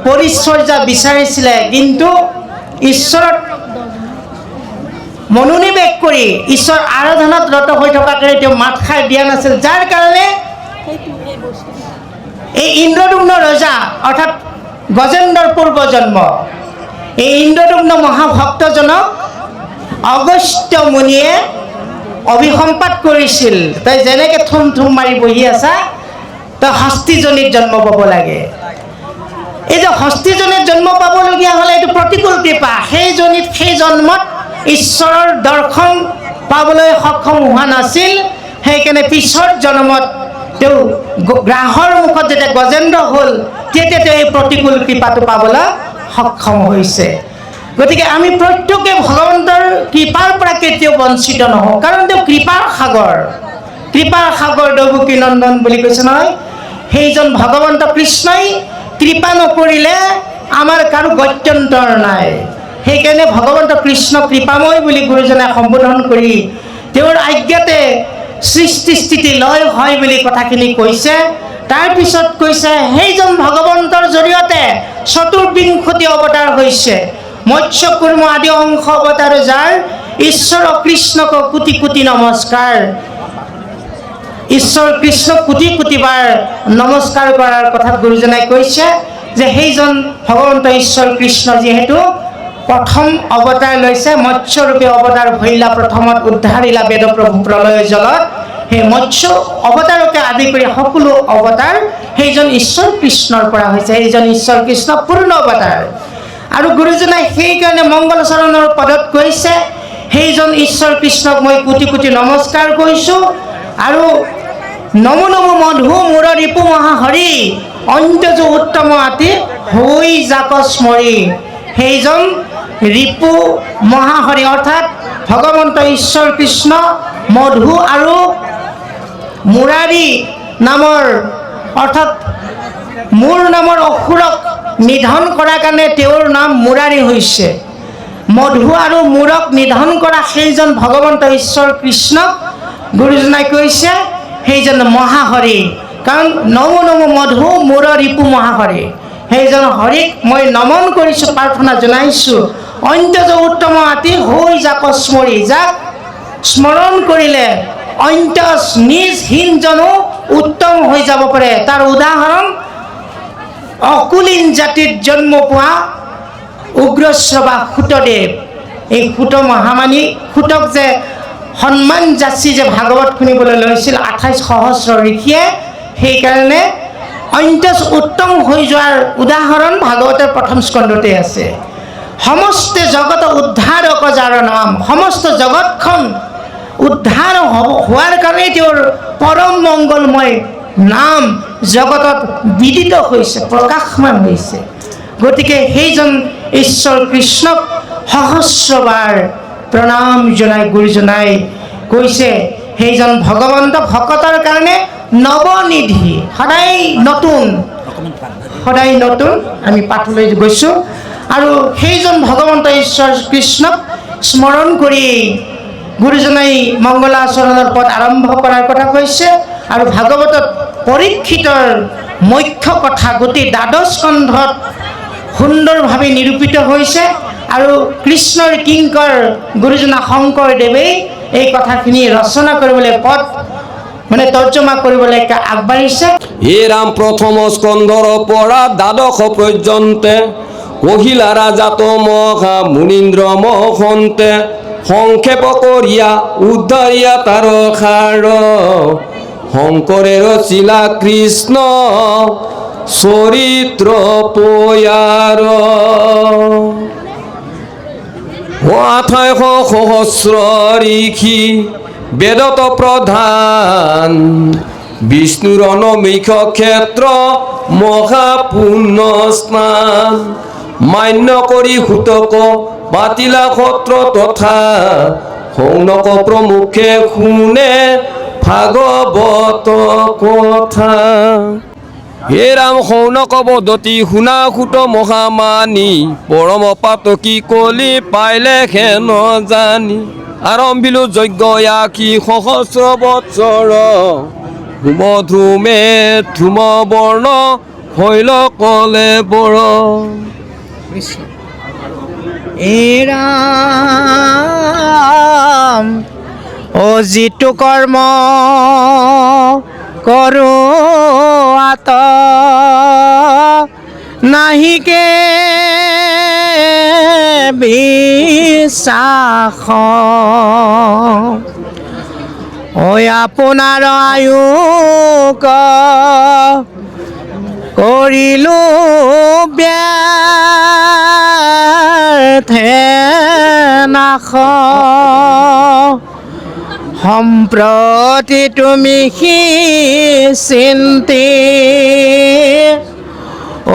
পৰিচৰ্যা বিচাৰিছিলে, কিন্তু ঈশ্বৰত মনোনিৱেশ কৰি ঈশ্বৰ আৰাধনাত ৰত হৈ থকাকৈ তেওঁ মাতষাৰ দিয়া নাছিল, যাৰ কাৰণে এই ইন্দ্ৰদুম্ন ৰজা অৰ্থাৎ গজেন্দ্ৰৰ পূৰ্বজন্ম এই ইন্দ্ৰদুম্ন মহাভক্তজনক অগস্ত্য মুনিয়ে অভিসম্পাত কৰিছিল, তই যেনেকৈ থুম থুম মাৰি বহি আছা তই হস্তিজনীত জন্ম পাব লাগে। এই যে হস্তিজনীত জন্ম পাবলগীয়া হ'লে এইটো প্ৰতিকূল কৃপা, সেইজনীত সেই জন্মত ঈশ্বৰৰ দৰ্শন পাবলৈ সক্ষম হোৱা নাছিল, সেইকাৰণে পিছৰ জন্মত তেওঁ গ্ৰাহৰ মুখত যেতিয়া গজেন্দ্ৰ হ'ল তেতিয়া তেওঁ এই প্ৰতিকূল কৃপাটো পাবলৈ সক্ষম হৈছে। গতিকে আমি প্ৰত্যেকে ভগৱন্তৰ কৃপাৰ পৰা কেতিয়াও বঞ্চিত নহওঁ, কাৰণ তেওঁ কৃপাৰ সাগৰ দৈৱকী নন্দন বুলি কৈছে নহয়। সেইজন ভগৱন্ত কৃষ্ণই কৃপা নকৰিলে আমাৰ কাৰো গত্যন্তৰ নাই। সেইকাৰণে ভগৱন্ত কৃষ্ণ কৃপাময় বুলি গুৰুজনে সম্বোধন কৰি তেওঁৰ আজ্ঞাতে সৃষ্টি স্থিতি লয় হয় বুলি কথাখিনি কৈছে। তাৰপিছত কৈছে সেইজন ভগৱন্তৰ জৰিয়তে চতুৰ্বিংশতি অৱতাৰ হৈছে, মৎস্য কুৰ্ম আদি অংশ অৱতাৰ যাৰ, ঈশ্বৰ কৃষ্ণক কোটি কোটি নমস্কাৰ। ঈশ্বৰ কৃষ্ণক কোটি কোটিবাৰ নমস্কাৰ কৰাৰ কথা গুৰুজনাই কৈছে যে সেইজন ভগৱন্ত ঈশ্বৰ কৃষ্ণ যিহেতু প্ৰথম অৱতাৰ লৈছে, মৎস্যৰূপে অৱতাৰ ভৈলা প্ৰথমত উদ্ধাৰিলা বেদপ্ৰভু প্ৰলয় জলত, সেই মৎস্য অৱতাৰকে আদি কৰি সকলো অৱতাৰ সেইজন ঈশ্বৰ কৃষ্ণৰ পৰা হৈছে, সেইজন ঈশ্বৰ কৃষ্ণ পূৰ্ণ অৱতাৰ। আৰু গুৰুজনাই সেইকাৰণে মংগল চৰণৰ পদত কৈছে সেইজন ঈশ্বৰ কৃষ্ণক মই কোটি কোটি নমস্কাৰ কৰিছোঁ। আৰু নমো নমো মধু মূৰ ৰিপু মহাহৰি অন্ত্যজু উত্তম আতি হৈ যাক স্মৰি। সেইজন ৰিপু মহাহৰি অৰ্থাৎ ভগৱন্ত ঈশ্বৰ কৃষ্ণ মধু আৰু মুৰাৰী নামৰ অৰ্থাৎ মোৰ নামৰ অসুৰক নিধন কৰাৰ কাৰণে তেওঁৰ নাম মুৰাৰী হৈছে। মধু আৰু মূৰক নিধন কৰা সেইজন ভগৱন্ত ঈশ্বৰ কৃষ্ণক গুৰুজনাই কৈছে সেইজন মহাহৰি, কাৰণ নমো নমো মধু মূৰ ৰিপু মহাহৰি, সেইজন হৰিক মই নমন কৰিছোঁ, প্ৰাৰ্থনা জনাইছোঁ। অন্ত্যজ উত্তম আতি হৈ যাক স্মৰি, যাক স্মৰণ কৰিলে অন্ত্যজ নিজ হীনজনো উত্তম হৈ যাব পাৰে। তাৰ উদাহৰণ অকুলীন জাতিত জন্ম পোৱা উগ্ৰশ্ৰৱা সূতদেৱ। এই সূত মহামানী, সূতক যে সন্মান যাচি যে ভাগৱত শুনিবলৈ লৈছিল 28 সহস্ৰ ঋষিয়ে, সেইকাৰণে অন্ত্যজ উত্তম হৈ যোৱাৰ উদাহৰণ ভাগৱতৰ প্ৰথম স্কন্ধতে আছে। সমস্ত জগত উদ্ধাৰক যাৰ নাম, সমস্ত জগতখন উদ্ধাৰ হোৱাৰ কাৰণে তেওঁৰ পৰম মংগলময় নাম জগতত বিদিত হৈছে, প্ৰকাশমান হৈছে। গতিকে সেইজন ঈশ্বৰ কৃষ্ণক সহস্ৰবাৰ প্ৰণাম জনাই গুৰুজনাই কৈছে সেইজন ভগৱন্ত ভকতৰ কাৰণে নৱনিধি, সদায় নতুন আমি পাঠলৈ গৈছোঁ। আৰু সেইজন ভগৱন্ত ঈশ্বৰ কৃষ্ণক স্মৰণ কৰি গুৰুজনাই মংগলাচৰণৰ পদ আৰম্ভ কৰাৰ কথা কৈছে। আৰু ভাগৱতত পৰীক্ষিতৰ মুখ্য কথা গোটেই 12 স্কন্ধত সুন্দৰভাৱে নিৰূপিত হৈছে। আৰু কৃষ্ণৰ কিংকৰ গুৰুজনা শংকৰদেৱে এই কথাখিনি ৰচনা কৰিবলৈ পদ তৰ্জমা কৰিবলৈ আগবাঢ়িছে। হে ৰাম প্ৰথম স্কন্ধৰ পৰা 12 পৰ্যন্তে কহিলা ৰাজাত মহা মুনীন্দ্ৰ মহন্তে সংক্ষেপ কৰিয়া উদ্ধাৰিয়া তাৰ সাৰ শংকৰে ৰচিলা কৃষ্ণ চৰিত্ৰ পয়াৰ 28 সহস্ৰ ঋষি বেদত প্ৰধান বিষ্ণুৰ অনমিষ ক্ষেত্ৰ মহাপুণ্য স্নান মান্য কৰি সূতক পাতিলা সত্ৰ তথা শৌনক প্ৰমুখে শুনে ভাগৱত কথা। হে ৰাম শৌনক বদতি শুনা সূত মহামানী পৰম পাতকী কলি পাইলে হেন জানি আৰম্ভিলো যজ্ঞ 80 সহস্ৰ বৎসৰ হোম ধ্ৰুমে ধ্ৰুম বৰ্ণ হইল কলে বড় এৰাম ও যিটো কৰ্ম কৰোঁ আত নাহিকে বিশ্বাস ঐ আপোনাৰ আয়ুক কৰিলো ব্যৰ্থে নাশ সম্প্ৰতি তুমি চিন্তি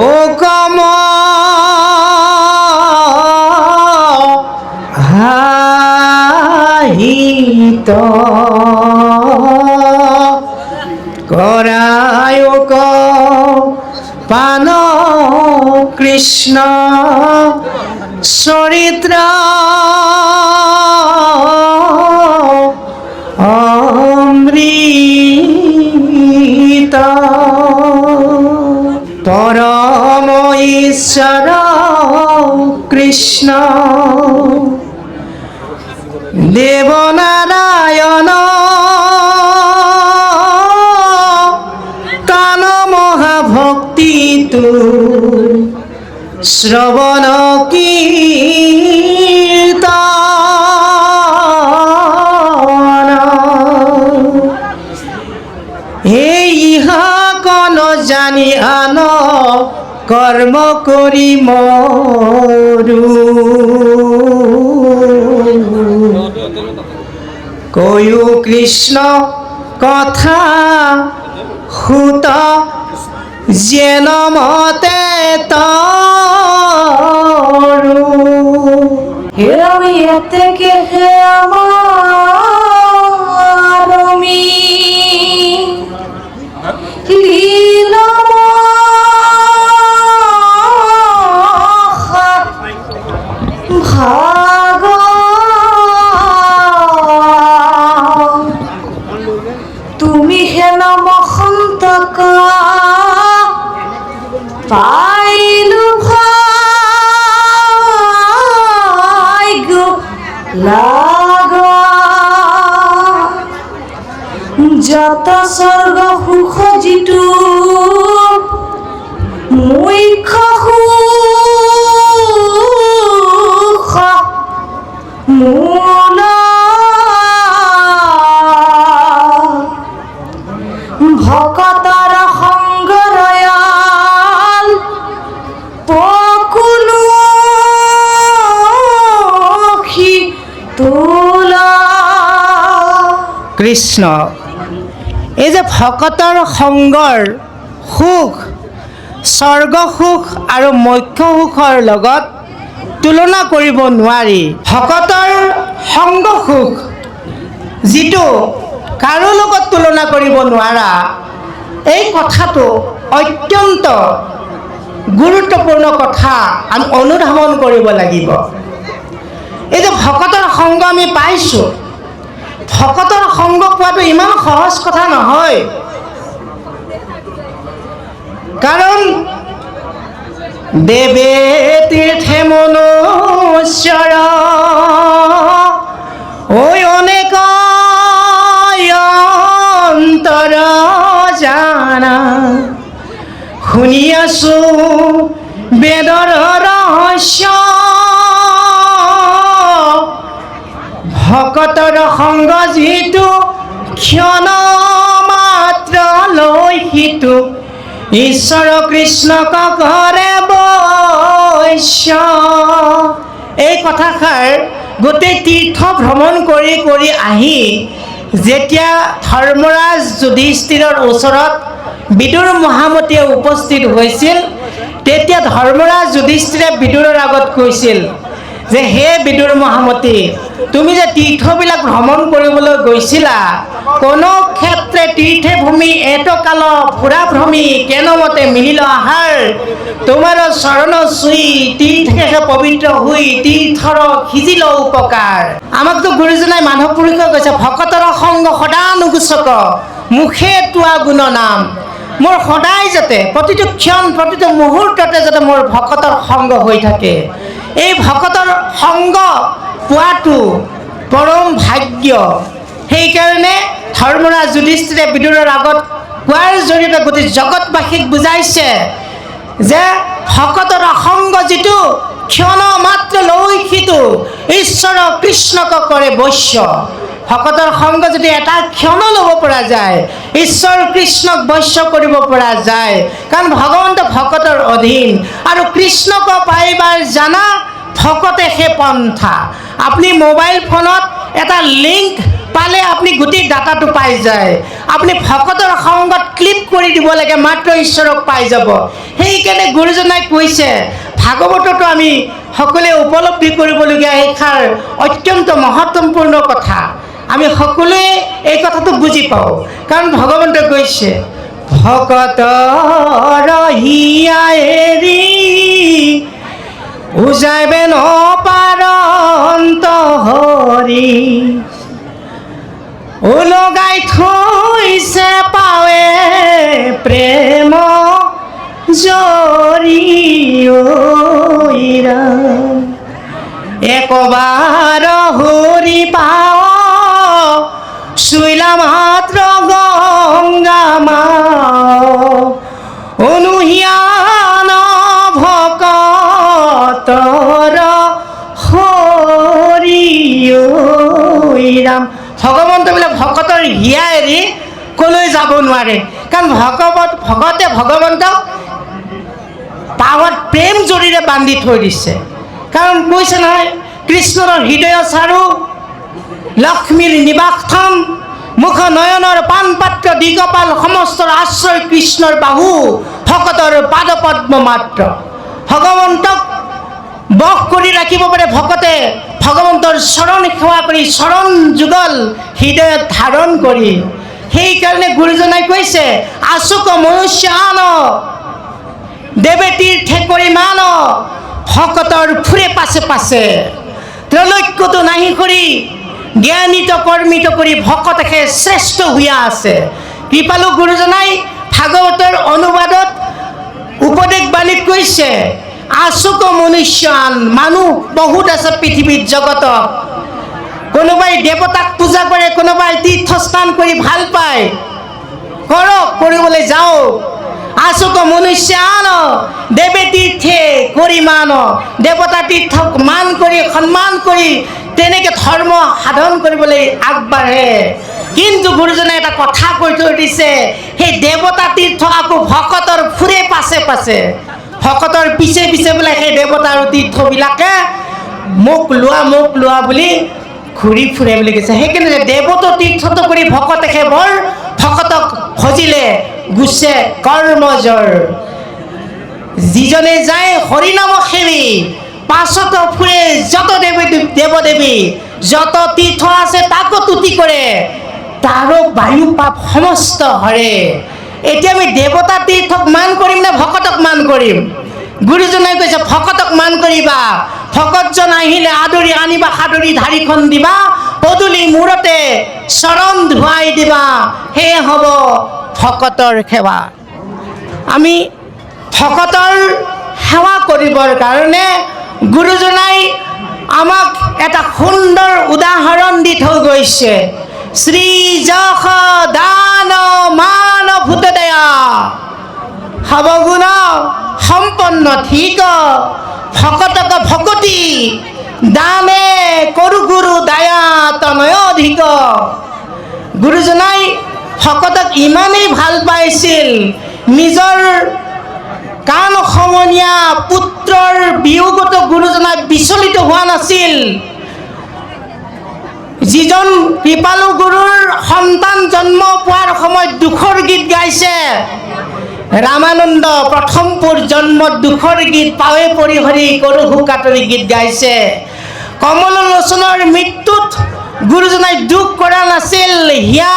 ও কম হাহিত কৰায়ক পান কৃষ্ণ চৰিত্ৰ অমৃত পৰম ঈশ্বৰ কৃষ্ণ দেৱনাৰায়ণ কান মহাভক্তিটো শ্ৰৱণ কীৰ্তন এই ইহা কন জানি আন কৰ্ম কৰি মৰু কৈও কৃষ্ণ কথা সুত যেন মতে তৰু হে আমি থেকে হে আমার আমি ভাগ তুমি হেন মহন্তক পাইলু ভাগ্য লাগা যত স্বর্গ সুখ যিটো মুখ্য সুখ মূল ভকতৰ সংগৰয়াল পকুলো তোলা কৃষ্ণ এই যে ভকতৰ সংগৰ সুখ স্বৰ্গ সুখ আৰু মোক্ষ সুখৰ লগত তুলনা কৰিব নোৱাৰি ভকতৰ সংগ সুখ যিটো কাৰো লগত তুলনা কৰিব নোৱাৰা এই কথাটো অত্যন্ত গুৰুত্বপূৰ্ণ কথা আমি অনুধাৱন কৰিব লাগিব এই যে ভকতৰ সংগ আমি পাইছোঁ ভকতৰ সংগ পোৱাটো ইমান সহজ কথা নহয় কাৰণ দেৱে তীৰ্থে মনুষ্যৰ ঐ অনেক অন্তৰ জানা শুনি আছো বেদৰ ৰহস্য ভকতৰ সংগ যিটো ক্ষণ মাত্ৰ লৈ সিটো ঈশ্বৰ কৃষ্ণক কৰে বৈশ্য এই কথাষাৰ গোটেই তীৰ্থ ভ্ৰমণ কৰি কৰি আহি যেতিয়া ধৰ্মৰাজ যুধিষ্ঠিৰৰ ওচৰত বিদুৰ মহামতীয়ে উপস্থিত হৈছিল তেতিয়া ধৰ্মৰাজ যুধিষ্ঠিৰে বিদুৰৰ আগত কৈছিল যে হে বিদুৰ মহামতী তুমি যে তীৰ্থবিলাক ভ্ৰমণ কৰিবলৈ গৈছিলা কোনো ক্ষেত্ৰে তীৰ্থে ভূমি এটো কাল ফুৰা ভ্ৰমি কেনমতে মিলিল আহাৰ তোমাৰ চৰণ চুই তীৰ্থে পবিত্ৰ হৈ তীৰ্থৰ সিজিল উপকাৰ আমাকতো গুৰুজনাই মাধৱ পুৰুষে কৈছে ভকতৰ সংগ সদানুগোচক মুখে তোৱা গুণ নাম মোৰ সদায় যাতে প্ৰতিটো ক্ষণ প্ৰতিটো মুহূৰ্ততে যাতে মোৰ ভকতৰ সংগ হৈ থাকে। এই ভকতৰ সংগ পোৱাটো পৰম ভাগ্য। সেইকাৰণে ধৰ্মৰাজ যুধিষ্ঠিৰে বিদুৰৰ আগত কোৱাৰ জৰিয়তে গোটেই জগতবাসীক বুজাইছে যে ভকতৰ সংগ যিটো ক্ষণ মাত্ৰ লৌহিকটো ঈশ্বৰ কৃষ্ণক কৰে বৈশ্য। ভকতৰ সংগ যদি এটা ক্ষণ ল'ব পৰা যায় ঈশ্বৰ কৃষ্ণক বৈশ্য কৰিব পৰা যায়, কাৰণ ভগৱন্ত ভকতৰ অধীন আৰু কৃষ্ণক পাইবাৰ জানা ভকতে সেই পন্থা। আপুনি মোবাইল ফোনত এটা লিংক পালে আপুনি গোটেই ডাটাটো পাই যায়। আপুনি ভকতৰ সংগত ক্লিক কৰি দিব লাগে, মাত্ৰ ঈশ্বৰক পাই যাব। সেইকাৰণে গুৰুজনাই কৈছে ভাগৱততো আমি সকলোৱে উপলব্ধি কৰিবলগীয়া এইষাৰ অত্যন্ত মহত্বপূৰ্ণ কথা। আমি সকলোৱে এই কথাটো বুজি পাওঁ, কাৰণ ভগৱন্তই কৈছে ভকতৰ হিয়া এৰি উজাইবে নপাৰন্ত হৰি, ওলগাই থৈছে পাৱে প্ৰেম জৰিয়ৰা, একবাৰ হৰি পাৱ চুইলা মাত্ৰ গংগা মা, অনুহিয়ান ভকতৰ হৰিৰাম। ভগৱন্ত বোলে ভকতৰ হিয়া এৰি কলৈ যাব নোৱাৰে, কাৰণ ভগতে ভগৱন্তক পাৱত প্ৰেম জৰিৰে বান্ধি থৈ দিছে। কাৰণ কৈছে নহয় কৃষ্ণৰ হৃদয় চাৰু লক্ষ্মীৰ নিবাসস্থান, মুখ নয়নৰ পাণ পাত্ৰ দিগপাল, সমস্তৰ আশ্ৰয় কৃষ্ণৰ বাহু, ভকতৰ পাদপদ্ম মাত্ৰ। ভগৱন্তক বশ কৰি ৰাখিব পাৰে ভকতে ভগৱন্তৰ চৰণ সেৱা কৰি, চৰণ যুগল হৃদয়ত ধাৰণ কৰি। সেইকাৰণে গুৰুজনাই কৈছে আচুক মনুষ্যান দেৱে তীৰ্থে কৰি মান, ভকতৰ ফুৰে পাছে পাছে, ত্ৰৈলোক্যটো নাহি কৰি জ্ঞানিত কৰ্মিত কৰি ভকতকে শ্ৰেষ্ঠ হোৱা আছে। কৃপালু গুৰুজনাই ভাগৱতৰ অনুবাদত উপদেশ বাণীত কৈছে আচুক মনুষ্যান, মানুহ বহুত আছে পৃথিৱীত জগতত। কোনোবাই দেৱতাক পূজা কৰে, কোনোবাই তীৰ্থস্থান কৰি ভাল পায়, কৰক, কৰিবলৈ যাওক। আচুক মনুষ্যান দেৱে তীৰ্থে কৰি মান, দেৱতা তীৰ্থক মান কৰি সন্মান কৰি তেনেকে ধৰ্ম সাধন কৰিবলৈ আগবাঢ়ে। কিন্তু গুৰুজনে এটা কথা কৈ থৈ দিছে, সেই দেৱতা তীৰ্থ আকৌ ভকতৰ ফুৰে পাছে পাছে, ভকতৰ পিছে পিছে বোলে সেই দেৱতাৰ তীৰ্থবিলাকে মোক লোৱা বুলি ঘূৰি ফুৰে বুলি কৈছে। সেইকাৰণে দেৱত তীৰ্থটো কৰি ভকতে সেৱৰ, ভকতক ভজিলে গুচে কৰ্মজৰ। যিজনে যায় হৰিনাম সেৱী পাছত ফুৰে যত দেৱদেৱী, যত তীৰ্থ আছে তাকো তুতি কৰে, তাৰো বায়ু পাপ সমস্ত হৰে। এতিয়া আমি দেৱতা তীৰ্থক মান কৰিম নে ভকতক মান কৰিম? গুৰুজনাই কৈছে ভকতক মান কৰিবা, ভকতজন আহিলে আদৰি আনিবা, সাদৰি ধাৰিখন দিবা, পদূলি মূৰতে চৰণ ধুৱাই দিবা, সেয়ে হ'ব ভকতৰ সেৱা। আমি ভকতৰ সেৱা কৰিবৰ কাৰণে গুৰুজনাই আমাক এটা সুন্দৰ উদাহৰণ দি থৈ গৈছে। শ্ৰী যশ দান মান ভূতদয়া, সবগুণ সম্পন্ন ঠিক ভকতক ভকতি, দানে কৰু গুৰু দয়া তনয় অধিক। গুৰুজনাই ভকতক ইমানেই ভাল পাইছিল, নিজৰ কাণ সমনীয়া পুত্ৰৰ বিয়োগতো গুৰুজনাই বিচলিত হোৱা নাছিল। যিজন কৃপালু গুৰুৰ সন্তান জন্ম পোৱাৰ সময়ত দুখৰ গীত গাইছে, ৰামানন্দ প্ৰথমপুৰ জন্মত দুখৰ গীত পাৱে পৰিহৰি কৰু কাতৰি গীত গাইছে। কমল লোচনৰ মৃত্যুত গুৰুজনাই দুখ কৰা নাছিল, হিয়া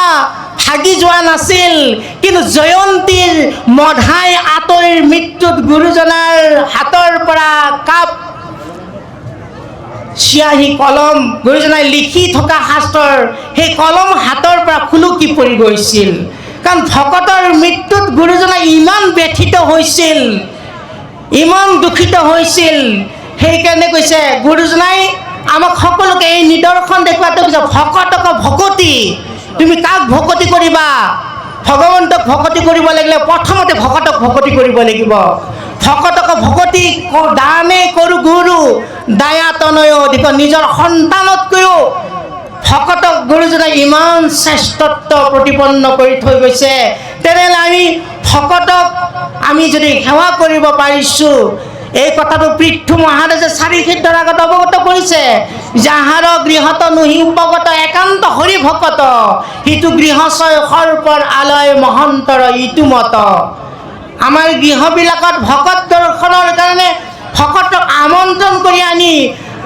ভাগি যোৱা নাছিল। কিন্তু জয়ন্তীৰ মধাই আঁতৰিৰ মৃত্যুত গুৰুজনাৰ হাতৰ পৰা কাপ চিয়াহী কলম, গুৰুজনাই লিখি থকা শাস্ত্ৰৰ সেই কলম হাতৰ পৰা খুলুকি পৰি গৈছিল। কাৰণ ভকতৰ মৃত্যুত গুৰুজনা ইমান ব্যথিত হৈছিল, ইমান দুখিত হৈছিল। সেইকাৰণে কৈছে গুৰুজনাই আমাক সকলোকে এই নিদৰ্শন দেখুৱাটো কৈছে, ভকতক ভকতি। তুমি কাক ভকতি কৰিবা? ভগৱন্তক ভকতি কৰিব লাগিলে প্ৰথমতে ভকতক ভকতি কৰিব লাগিব। ভকতক ভকতি দানে কৰো গুৰু দায়াতনয় অধিক। নিজৰ সন্তানতকৈও ভকতক গুৰুজনাই ইমান শ্ৰেষ্ঠত্ব প্ৰতিপন্ন কৰি থৈ গৈছে। তেনেহ'লে আমি ভকতক আমি যদি সেৱা কৰিব পাৰিছোঁ, এই কথাটো পৃথু মহাৰাজে চাৰি সিদ্ধৰ আগত অৱগত কৰিছে। যাহাৰ গৃহত নুহি উপগত একান্ত হৰি ভকত, সিটো গৃহচয় সৰ্পৰ আলয় মহন্তৰ ইটো মত। আমাৰ গৃহবিলাকত ভকত দৰ্শনৰ কাৰণে ভকতক আমন্ত্ৰণ কৰি আনি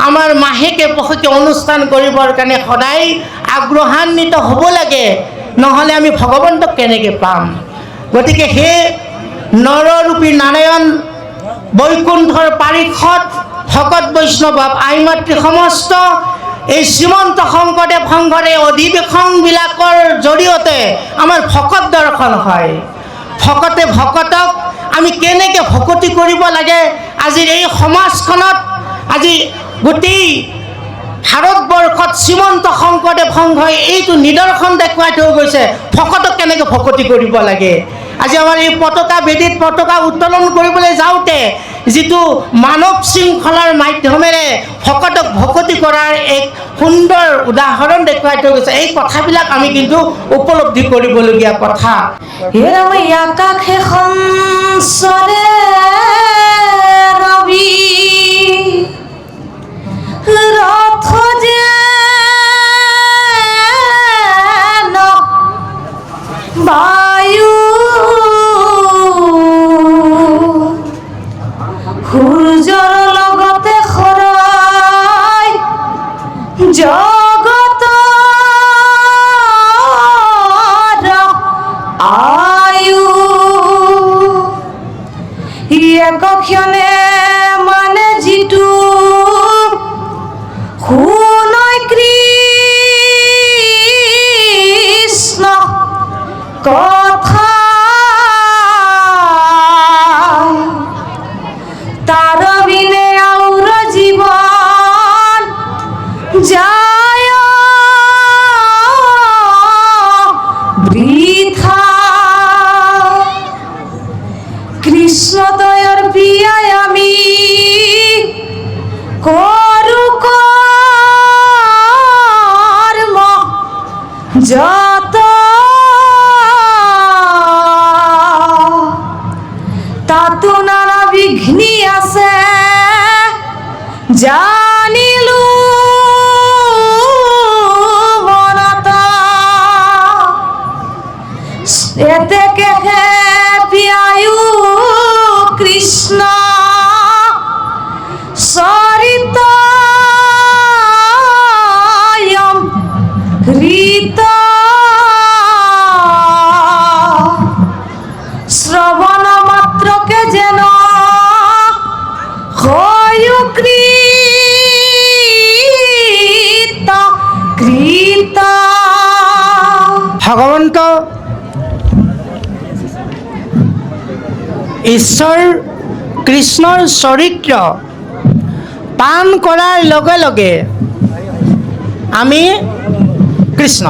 আমাৰ মাহেকে পষেকে অনুষ্ঠান কৰিবৰ কাৰণে সদায় আগ্ৰহান্বিত হ'ব লাগে, নহ'লে আমি ভগৱন্তক কেনেকৈ পাম? গতিকে সেই নৰৰূপী নাৰায়ণ বৈকুণ্ঠৰ পাৰিষদ ভকত বৈষ্ণৱ আই মাতৃ সমস্ত এই শ্ৰীমন্ত শংকৰদেৱ সংঘৰ এই অধিৱেশনবিলাকৰ জৰিয়তে আমাৰ ভকত দৰ্শন হয়। ভকতে ভকতক আমি কেনেকৈ ভকতি কৰিব লাগে, আজিৰ এই সমাজখনত আজি গোটেই ভাৰতবৰ্ষত শ্ৰীমন্ত শংকৰদেৱ সংঘই এইটো নিদৰ্শন দেখুৱাই থৈ গৈছে, ভকতক কেনেকৈ ভকতি কৰিব লাগে। আজি আমাৰ এই পতাকা বেদীত পতাকা উত্তোলন কৰিবলৈ যাওঁতে যিটো মানৱ শৃংখলাৰ মাধ্যমেৰে ভকতক ভকতি কৰাৰ এক সুন্দৰ উদাহৰণ দেখুৱাই থৈ গৈছে, এই কথাবিলাক আমি কিন্তু উপলব্ধি কৰিবলগীয়া কথা। হেৰামে আকাশে সঞ্চৰে ৰবি ৰথ যেন বায়ু সূৰ্যৰ লগতে খৰাই জগতৰ আয়ু একক্ষণে মানে যিটো শুনৈ কৃষ্ণ কথা তার বিনে আউর জীবন যায় বৃথা। কৃষ্ণদয়ের প্রিয়ায় আমি করু কর্ম যত তাতো নানা বিঘ্নি আছে জানিলো মনত এতে কেহে পিয়ায়ু কৃষ্ণ চৰিত হৃত শ্ৰবণ মাত্ৰকে যেন হয়ু কৃত কৃত। ভগৱন্ত ঈশ্বৰ কৃষ্ণৰ চৰিত্ৰ পান কৰাৰ লগে লগে আমি কৃষ্ণ,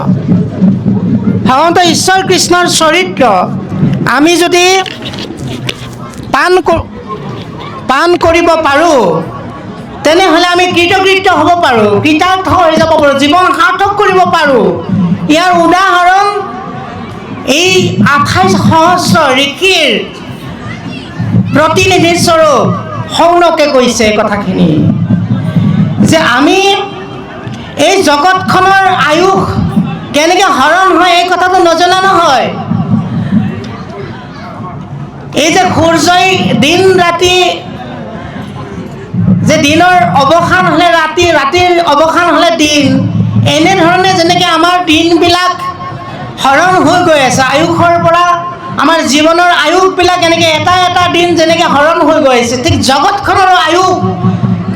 ভগৱন্ত ঈশ্বৰ কৃষ্ণৰ চৰিত্ৰ আমি যদি পান কৰিব পাৰোঁ, তেনেহ'লে আমি কৃতকৃত্য হ'ব পাৰোঁ, কৃতাৰ্থ হৈ যাব পাৰোঁ, জীৱন সাৰ্থক কৰিব পাৰোঁ। ইয়াৰ উদাহৰণ এই 28 সহস্ৰ ঋষিৰ প্ৰতিনিধিস্বৰূপ শৌনকে কৈছে কথাখিনি, যে আমি এই জগতখনৰ আয়ুস কেনেকৈ হৰণ হয় এই কথাটো নজনা নহয়। এই যে সূৰ্যই দিন ৰাতি, যে দিনৰ অৱসান হ'লে ৰাতি, ৰাতিৰ অৱসান হ'লে দিন, এনেধৰণে যেনেকৈ আমাৰ দিনবিলাক হৰণ হৈ গৈ আছে, আয়ুসৰ পৰা আমাৰ জীৱনৰ আয়ুসবিলাক এনেকৈ এটা এটা দিন যেনেকৈ হৰণ হৈ গৈ আছে, ঠিক জগতখনৰ আয়ুস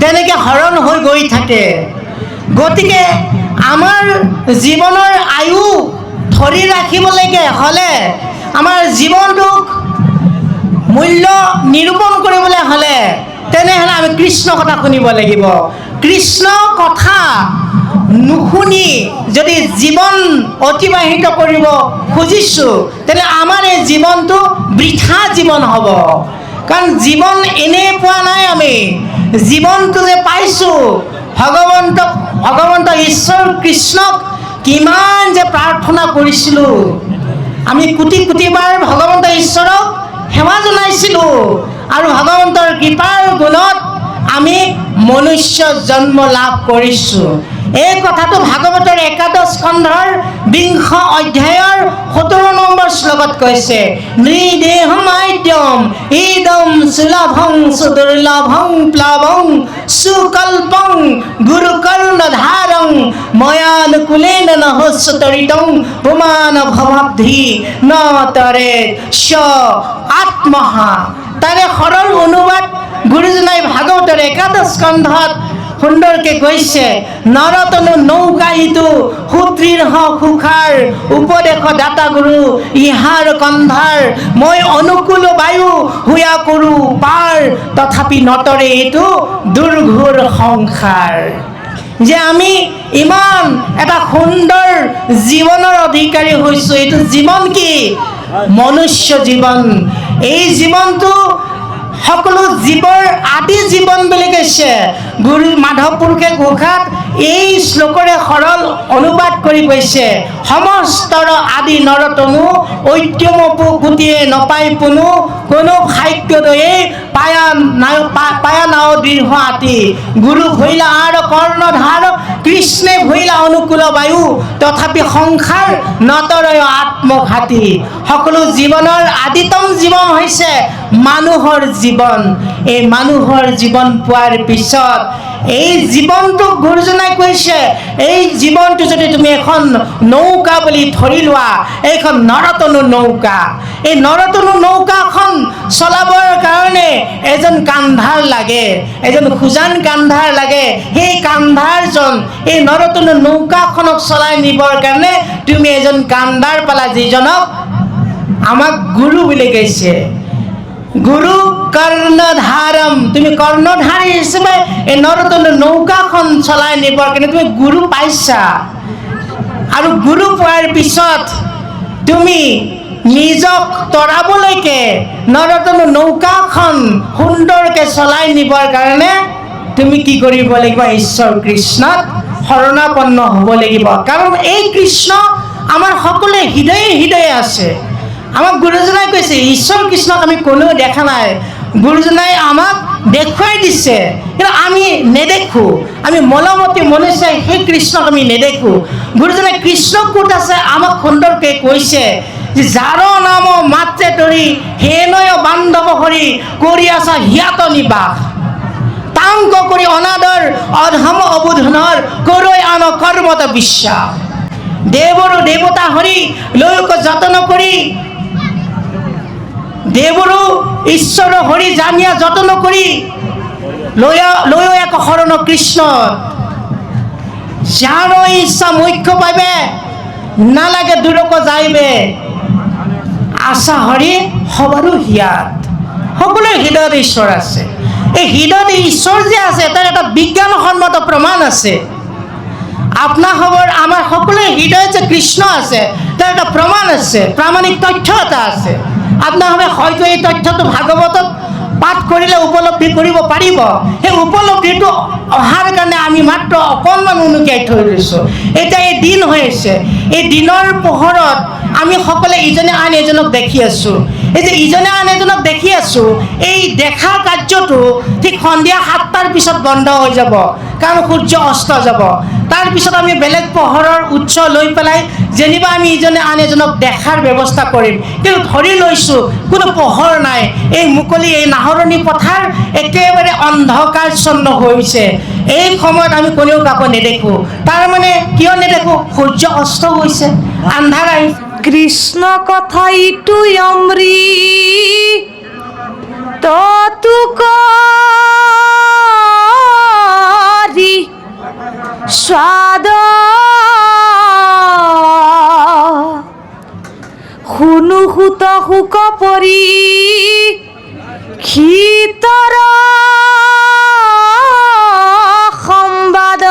তেনেকৈ হৰণ হৈ গৈ থাকে। গতিকে আমাৰ জীৱনৰ আয়ু ধৰি ৰাখিবলৈকে হ'লে আমাৰ জীৱনটোক মূল্য নিৰূপণ কৰিবলৈ হ'লে তেনেহ'লে আমি কৃষ্ণ কথা শুনিব লাগিব। কৃষ্ণ কথা নুশুনি যদি জীৱন অতিবাহিত কৰিব খুজিছোঁ তেনে আমাৰ এই জীৱনটো বৃথা জীৱন হ'ব। কাৰণ জীৱন এনেই পোৱা নাই, আমি জীৱনটো যে পাইছোঁ ভগৱন্ত ঈশ্বৰ কৃষ্ণক কিমান যে প্ৰাৰ্থনা কৰিছিলোঁ, আমি কোটি কোটিবাৰ ভগৱন্ত ঈশ্বৰক সেৱা জনাইছিলোঁ আৰু ভগৱন্তৰ কৃপাৰ গুণত আমি মনুষ্য জন্ম লাভ কৰিছোঁ। এই কথাটো ভাগৱতৰ ১১ স্কন্ধৰ ২০ অধ্যায়ৰ ১৭ নম্বৰ শ্লোকত কৈছে, নৃদেহমাদ্যম ইদম সুলভং সুদুৰ্লভং প্লৱং সুকল্পং গুৰুকৰ্ণধাৰং ময়ানুকুলেন নহস্যতৰিতং পুমান ভৱাব্ধি ন তৰে স আত্মহা। তাৰে সৰল অনুবাদ গুৰুজনাই ভাগৱতৰ ১১ স্কন্ধত সুন্দৰকে কৈছে, নৰতনু নৌকা ইটো সুদৃঢ় সুখাৰ উপদেশ দাতা গুৰু ইহাৰ কন্ধাৰ মই অনুকূল বায়ু হুয়া কৰোঁ পাৰ তথাপি নতৰে এইটো দুৰ্ঘোৰ সংসাৰ। যে আমি ইমান এটা সুন্দৰ জীৱনৰ অধিকাৰী হৈছোঁ। এইটো জীৱন কি? মনুষ্য জীৱন। এই জীৱনটো সকলো জীৱৰ আদি জীৱন বুলি কৈছে গুৰু মাধৱ পুৰুষে ঘোষাত এই শ্লোকৰে সৰল অনুবাদ কৰি কৈছে, সমস্তৰ আদি নৰতনু ঐত্যম গোটিয়ে নপাই পুনু কোনো খাদ্যদয়ে পায়া নাও দৃঢ় আতি গুৰু ভৈলা আৰু কৰ্ণধাৰ কৃষ্ণে ভৈলা অনুকূল বায়ু তথাপি সংসাৰ নতৰয় আত্মঘাতী। সকলো জীৱনৰ আদিতম জীৱন হৈছে মানুহৰ জীৱন। এই মানুহৰ জীৱন পোৱাৰ পিছত এই জীৱনটো গুৰুজনাই কৈছে, এই জীৱনটো যদি তুমি এখন নৌকা বুলি ধৰি লোৱা, এইখন নৰতনু নৌকা। এই নৰতনু নৌকাখন চলাবৰ কাৰণে এজন কান্ধাৰ লাগে, এজন খোজান কান্ধাৰ লাগে। সেই কান্ধাৰজন এই নৰতনু নৌকাখনক চলাই নিবৰ কাৰণে তুমি এজন কান্ধাৰ পালা, যিজনক আমাক গুৰু বুলি কৈছে। গুৰু কৰ্ণধাৰম, তুমি কৰ্ণধাৰী হিচাপে এই নৰতনু নৌকাখন চলাই নিবৰ কাৰণে তুমি গুৰু পাইছা। আৰু গুৰু পোৱাৰ পিছত তুমি নিজক তৰাবলৈকে নৰতনু নৌকাখন সুন্দৰকৈ চলাই নিবৰ কাৰণে তুমি কি কৰিব লাগিব? ঈশ্বৰ কৃষ্ণত শৰণাপন্ন হ'ব লাগিব। কাৰণ এই কৃষ্ণ আমাৰ সকলোৱে হৃদয়ে হৃদয়ে আছে। আমাক গুৰুজনাই কৈছে, ঈশ্বৰ কৃষ্ণক আমি কোনেও দেখা নাই, গুৰুজনাই আমাক দেখুৱাই দিছে, কিন্তু আমি নেদেখোঁ। আমি মলমতী মনুষ্যই সেই কৃষ্ণক আমি নেদেখোঁ। গুৰুজনাই কৃষ্ণ ক'ত আছে আমাক সুন্দৰকৈ কৈছে, যে যাৰ নাম মাত্ৰে তৰি হেনয় বান্ধৱ হৰি কৰি আছা হিয়াত নিবাস তাংক কৰি অনাদৰ অধম অবোধনৰ কৰৈ আন কৰ্মত বিশ্বাস দেৱৰো দেৱতা হৰি লৈক যতন কৰি দেৱৰো ঈশ্বৰ হৰি জানিয়া যতন কৰি লৈ এক শৰণ কৃষ্ণ যাৰ ইচ্ছা মুখ্য পাইবে নালাগে দূৰক যাইবে আশা হৰি সবাৰো হিয়াত। সকলোৰে হৃদয়ত ঈশ্বৰ আছে। এই হৃদয়ত ঈশ্বৰ যে আছে তাৰ এটা বিজ্ঞানসন্মত প্ৰমাণ আছে। আপোনাৰ খবৰ আমাৰ সকলোৰে হৃদয়ত যে কৃষ্ণ আছে তাৰ এটা প্ৰমাণ আছে, প্ৰামাণিক তথ্য এটা আছে। আপোনাৰ হয়তো এই তথ্যটো ভাগৱতত পাঠ কৰিলে উপলব্ধি কৰিব পাৰিব। সেই উপলব্ধিটো অহাৰ কাৰণে আমি মাত্ৰ অকণমান উনুকিয়াই থৈ লৈছোঁ। এতিয়া এই দিন হৈ আছে, এই দিনৰ পোহৰত আমি সকলোৱে ইজনে আন এজনক দেখি আছোঁ। এই যে ইজনে আন এজনক দেখি আছোঁ, এই দেখা কাৰ্যটো ঠিক সন্ধিয়া 7টাৰ পিছত বন্ধ হৈ যাব, কাৰণ সূৰ্য অস্ত যাব। তাৰপিছত আমি বেলেগ পোহৰৰ উৎস লৈ পেলাই যেনিবা আমি ইজনে আন এজনক দেখাৰ ব্যৱস্থা কৰিম, কিন্তু ধৰি লৈছোঁ কোনো পোহৰ নাই। এই মুকলি এই নাহৰণি পথাৰ একেবাৰে অন্ধকাৰচ্ছন্ন হৈছে। এই সময়ত আমি কোনেও কাকো নেদেখোঁ। তাৰমানে কিয় নেদেখোঁ? সূৰ্য অস্ত গৈছে, আন্ধাৰ আহিছে। কৃষ্ণ কথা ইটু অমৃত কৰি স্বাদ পৰীক্ষিতৰ সম্বাদ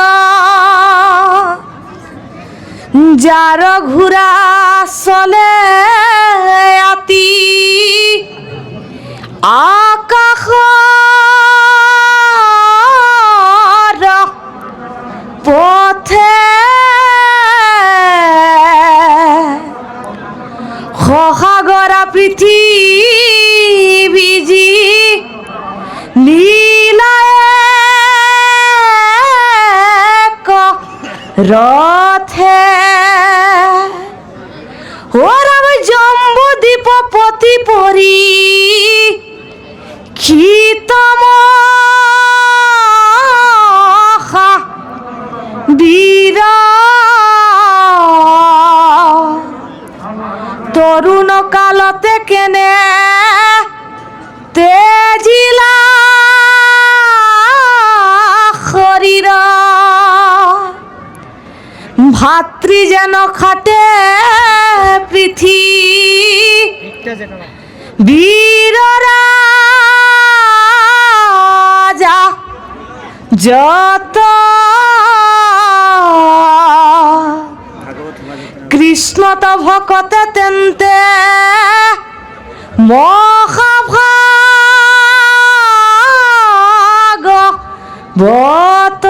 যাৰ ঘোঁৰা চলে আতি আকাশৰ পথে সসাগৰা পৃথিৱী যি লীলায়েক ৰথে ওরাম জম্বুদ্বীপ পতি পরি ক্ষিতম বীর তরুণ কালতে কেনে তেজিলা শরীর ভাতৃ যেন খাটে বীর রাজা যত কৃষ্ণ তো ভকতে তেন্তে মহাভাগ বত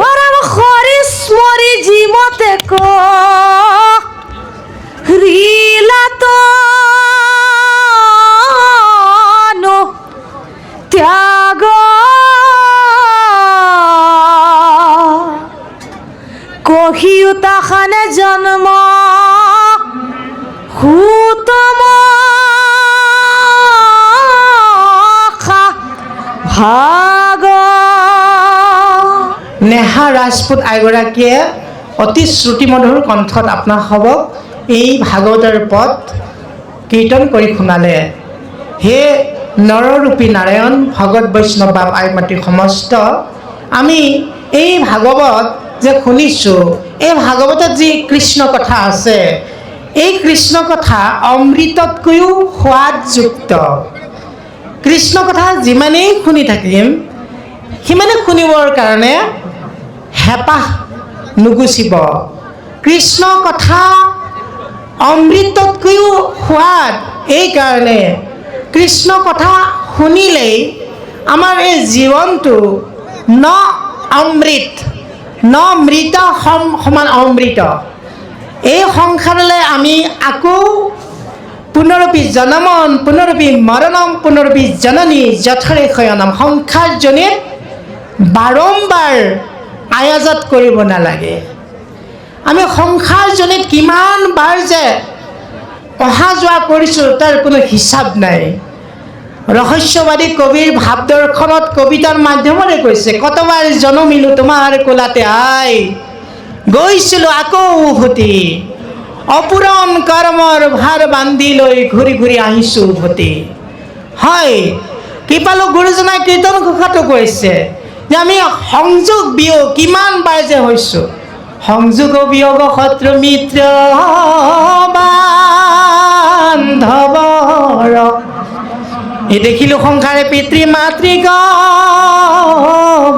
ওরাম হরিস্মরি জীবতে রিলাত ত্যাগ কহিও তাহানে জন্ম হুতম ভাগ নেহা ৰাজপুত আইগৰাকীয়ে অতি শ্ৰুতিমধুৰ কণ্ঠত আপোনাসৱক এই ভাগৱতৰ পদ কীৰ্তন কৰি শুনালে। হে নৰৰূপী নাৰায়ণ ভগত বৈষ্ণৱ বাপ আই মাতৃ সমস্ত, আমি এই ভাগৱত যে শুনিছোঁ, এই ভাগৱতত যি কৃষ্ণ কথা আছে, এই কৃষ্ণ কথা অমৃততকৈও সোৱাদযুক্ত। কৃষ্ণ কথা যিমানেই শুনি থাকিম সিমানে শুনিবৰ কাৰণে হেঁপাহ নুগুচিব। কৃষ্ণ কথা অমৃততকৈও সোৱাদ, এইকাৰণে কৃষ্ণ কথা শুনিলেই আমাৰ এই জীৱনটো ন অমৃত, ন মৃত সমান অমৃত। এই সংসাৰলৈ আমি আকৌ পুনৰপি জনমন পুনৰপি মৰণম পুনৰপি জননী যথৰে শয়নম, সংসাৰজনীত বাৰম্বাৰ আয়াজত কৰিব নালাগে। আমি সংসাৰজনীত কিমানবাৰ যে অহা যোৱা কৰিছোঁ তাৰ কোনো হিচাপ নাই। ৰহস্যবাদী কবিৰ ভাৱ দৰ্শনত কবিতাৰ মাধ্যমেৰে কৈছে, কতবাৰ জনমিলো তোমাৰ কোলাতে আই, গৈছিলোঁ আকৌ উভতি, অপূৰণ কৰ্মৰ ভাৰ বান্ধি লৈ ঘূৰি ঘূৰি আহিছোঁ উভতি। হয়, কৃপালু গুৰুজনাই কীৰ্তন ঘোষাটো কৈছে যে আমি সংযোগ বিয়োগ কিমানবাৰ যে হৈছোঁ। সংযোগ বিয়োগ শত্ৰু মিত্ৰ বান্ধৱৰ, এই দেখিলোঁ সংসাৰে পিতৃ মাতৃক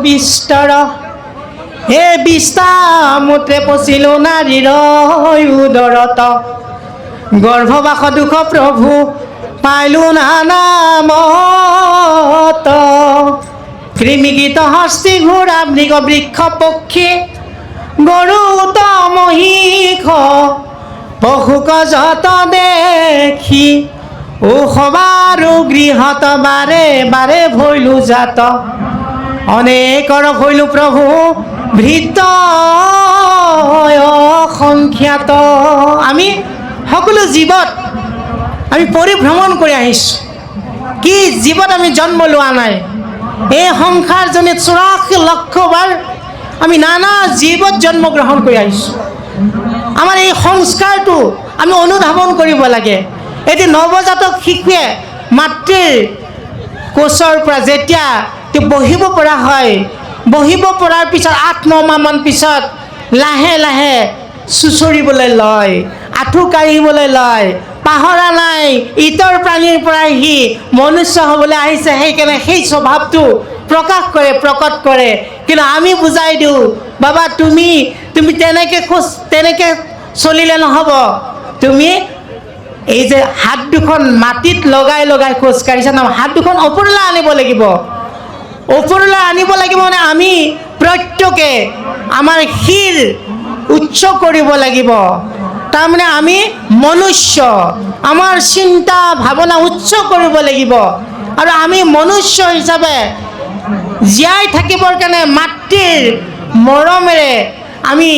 বিস্তৰ, হে বিস্তামূত্ৰে পচিলোঁ নাৰীৰ উদৰত, গৰ্ভবাস দুখ প্ৰভু পাইলোঁ নানামত, কৃমিগীত হস্তি ঘোঁৰা মৃগ বৃক্ষ পক্ষী গৰুত মহিষ পশুক যত দেখি, ওসবাৰো গৃহত বাৰে বাৰে ভৈলোঁ জাত, অনেকৰ ভৈলোঁ প্ৰভু ভৃত অসংখ্যাত। আমি সকলো জীৱত আমি পৰিভ্ৰমণ কৰি আহিছোঁ। কি জীৱত আমি জন্ম লোৱা নাই, এই সংসাৰজনীত 84 লক্ষ বাৰ আমি নানা জীৱত জন্মগ্ৰহণ কৰি আহিছোঁ। আমাৰ এই সংস্কাৰটো আমি অনুধাৱন কৰিব লাগে। এটি নৱজাতক শিশুৱে মাতৃৰ কোচৰ পৰা যেতিয়া বহিব পৰা হয়, বহিব পৰাৰ পিছত 8-9 মাহমান পিছত লাহে লাহে চুচৰিবলৈ লয় আঁঠু কাঢ়িবলৈ লয়, পাহৰা নাই ইতৰ প্ৰাণীৰ পৰাই সি মনুষ্য হ'বলৈ আহিছে, সেইকাৰণে সেই স্বভাৱটো প্ৰকাশ কৰে, প্ৰকট কৰে। কিন্তু আমি বুজাই দিওঁ, বাবা তুমি তেনেকৈ চলিলে নহ'ব, তুমি এই যে হাত দুখন মাটিত লগাই লগাই খোজ কাঢ়িছা ন, হাত দুখন ওপৰলৈ আনিব লাগিব। ওপৰলৈ আনিব লাগিব মানে আমি প্ৰত্যেকে আমাৰ শিৰ উচ্চ কৰিব লাগিব। তাৰমানে আমি মনুষ্য, আমাৰ চিন্তা ভাৱনা উচ্চ কৰিব লাগিব। আৰু আমি মনুষ্য হিচাপে জীয়াই থাকিবৰ কাৰণে মাতৃৰ মৰমেৰে আমি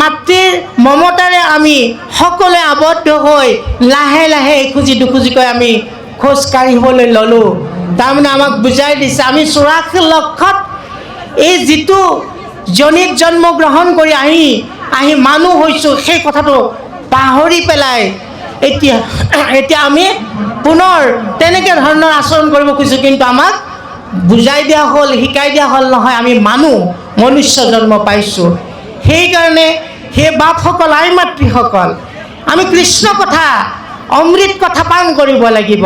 মাতৃৰ মমতাৰে আমি সকলোৱে আবদ্ধ হৈ লাহে লাহে এখোজি দুখোজিকৈ আমি খোজ কাঢ়িবলৈ ল'লোঁ। তাৰমানে আমাক বুজাই দিছে আমি 84 লক্ষত এই যিটো জনিত জন্মগ্ৰহণ কৰি আহি মানুহ হৈছোঁ, সেই কথাটো পাহৰি পেলাই এতিয়া আমি পুনৰ তেনেকৈ ধৰণৰ আচৰণ কৰিব খুজিছোঁ। কিন্তু আমাক বুজাই দিয়া হ'ল, শিকাই দিয়া হ'ল, নহয় আমি মনুষ্য জন্ম পাইছোঁ। সেইকাৰণে সেই বাপসকল, আই মাতৃসকল, আমি কৃষ্ণ কথা, অমৃত কথা পান কৰিব লাগিব।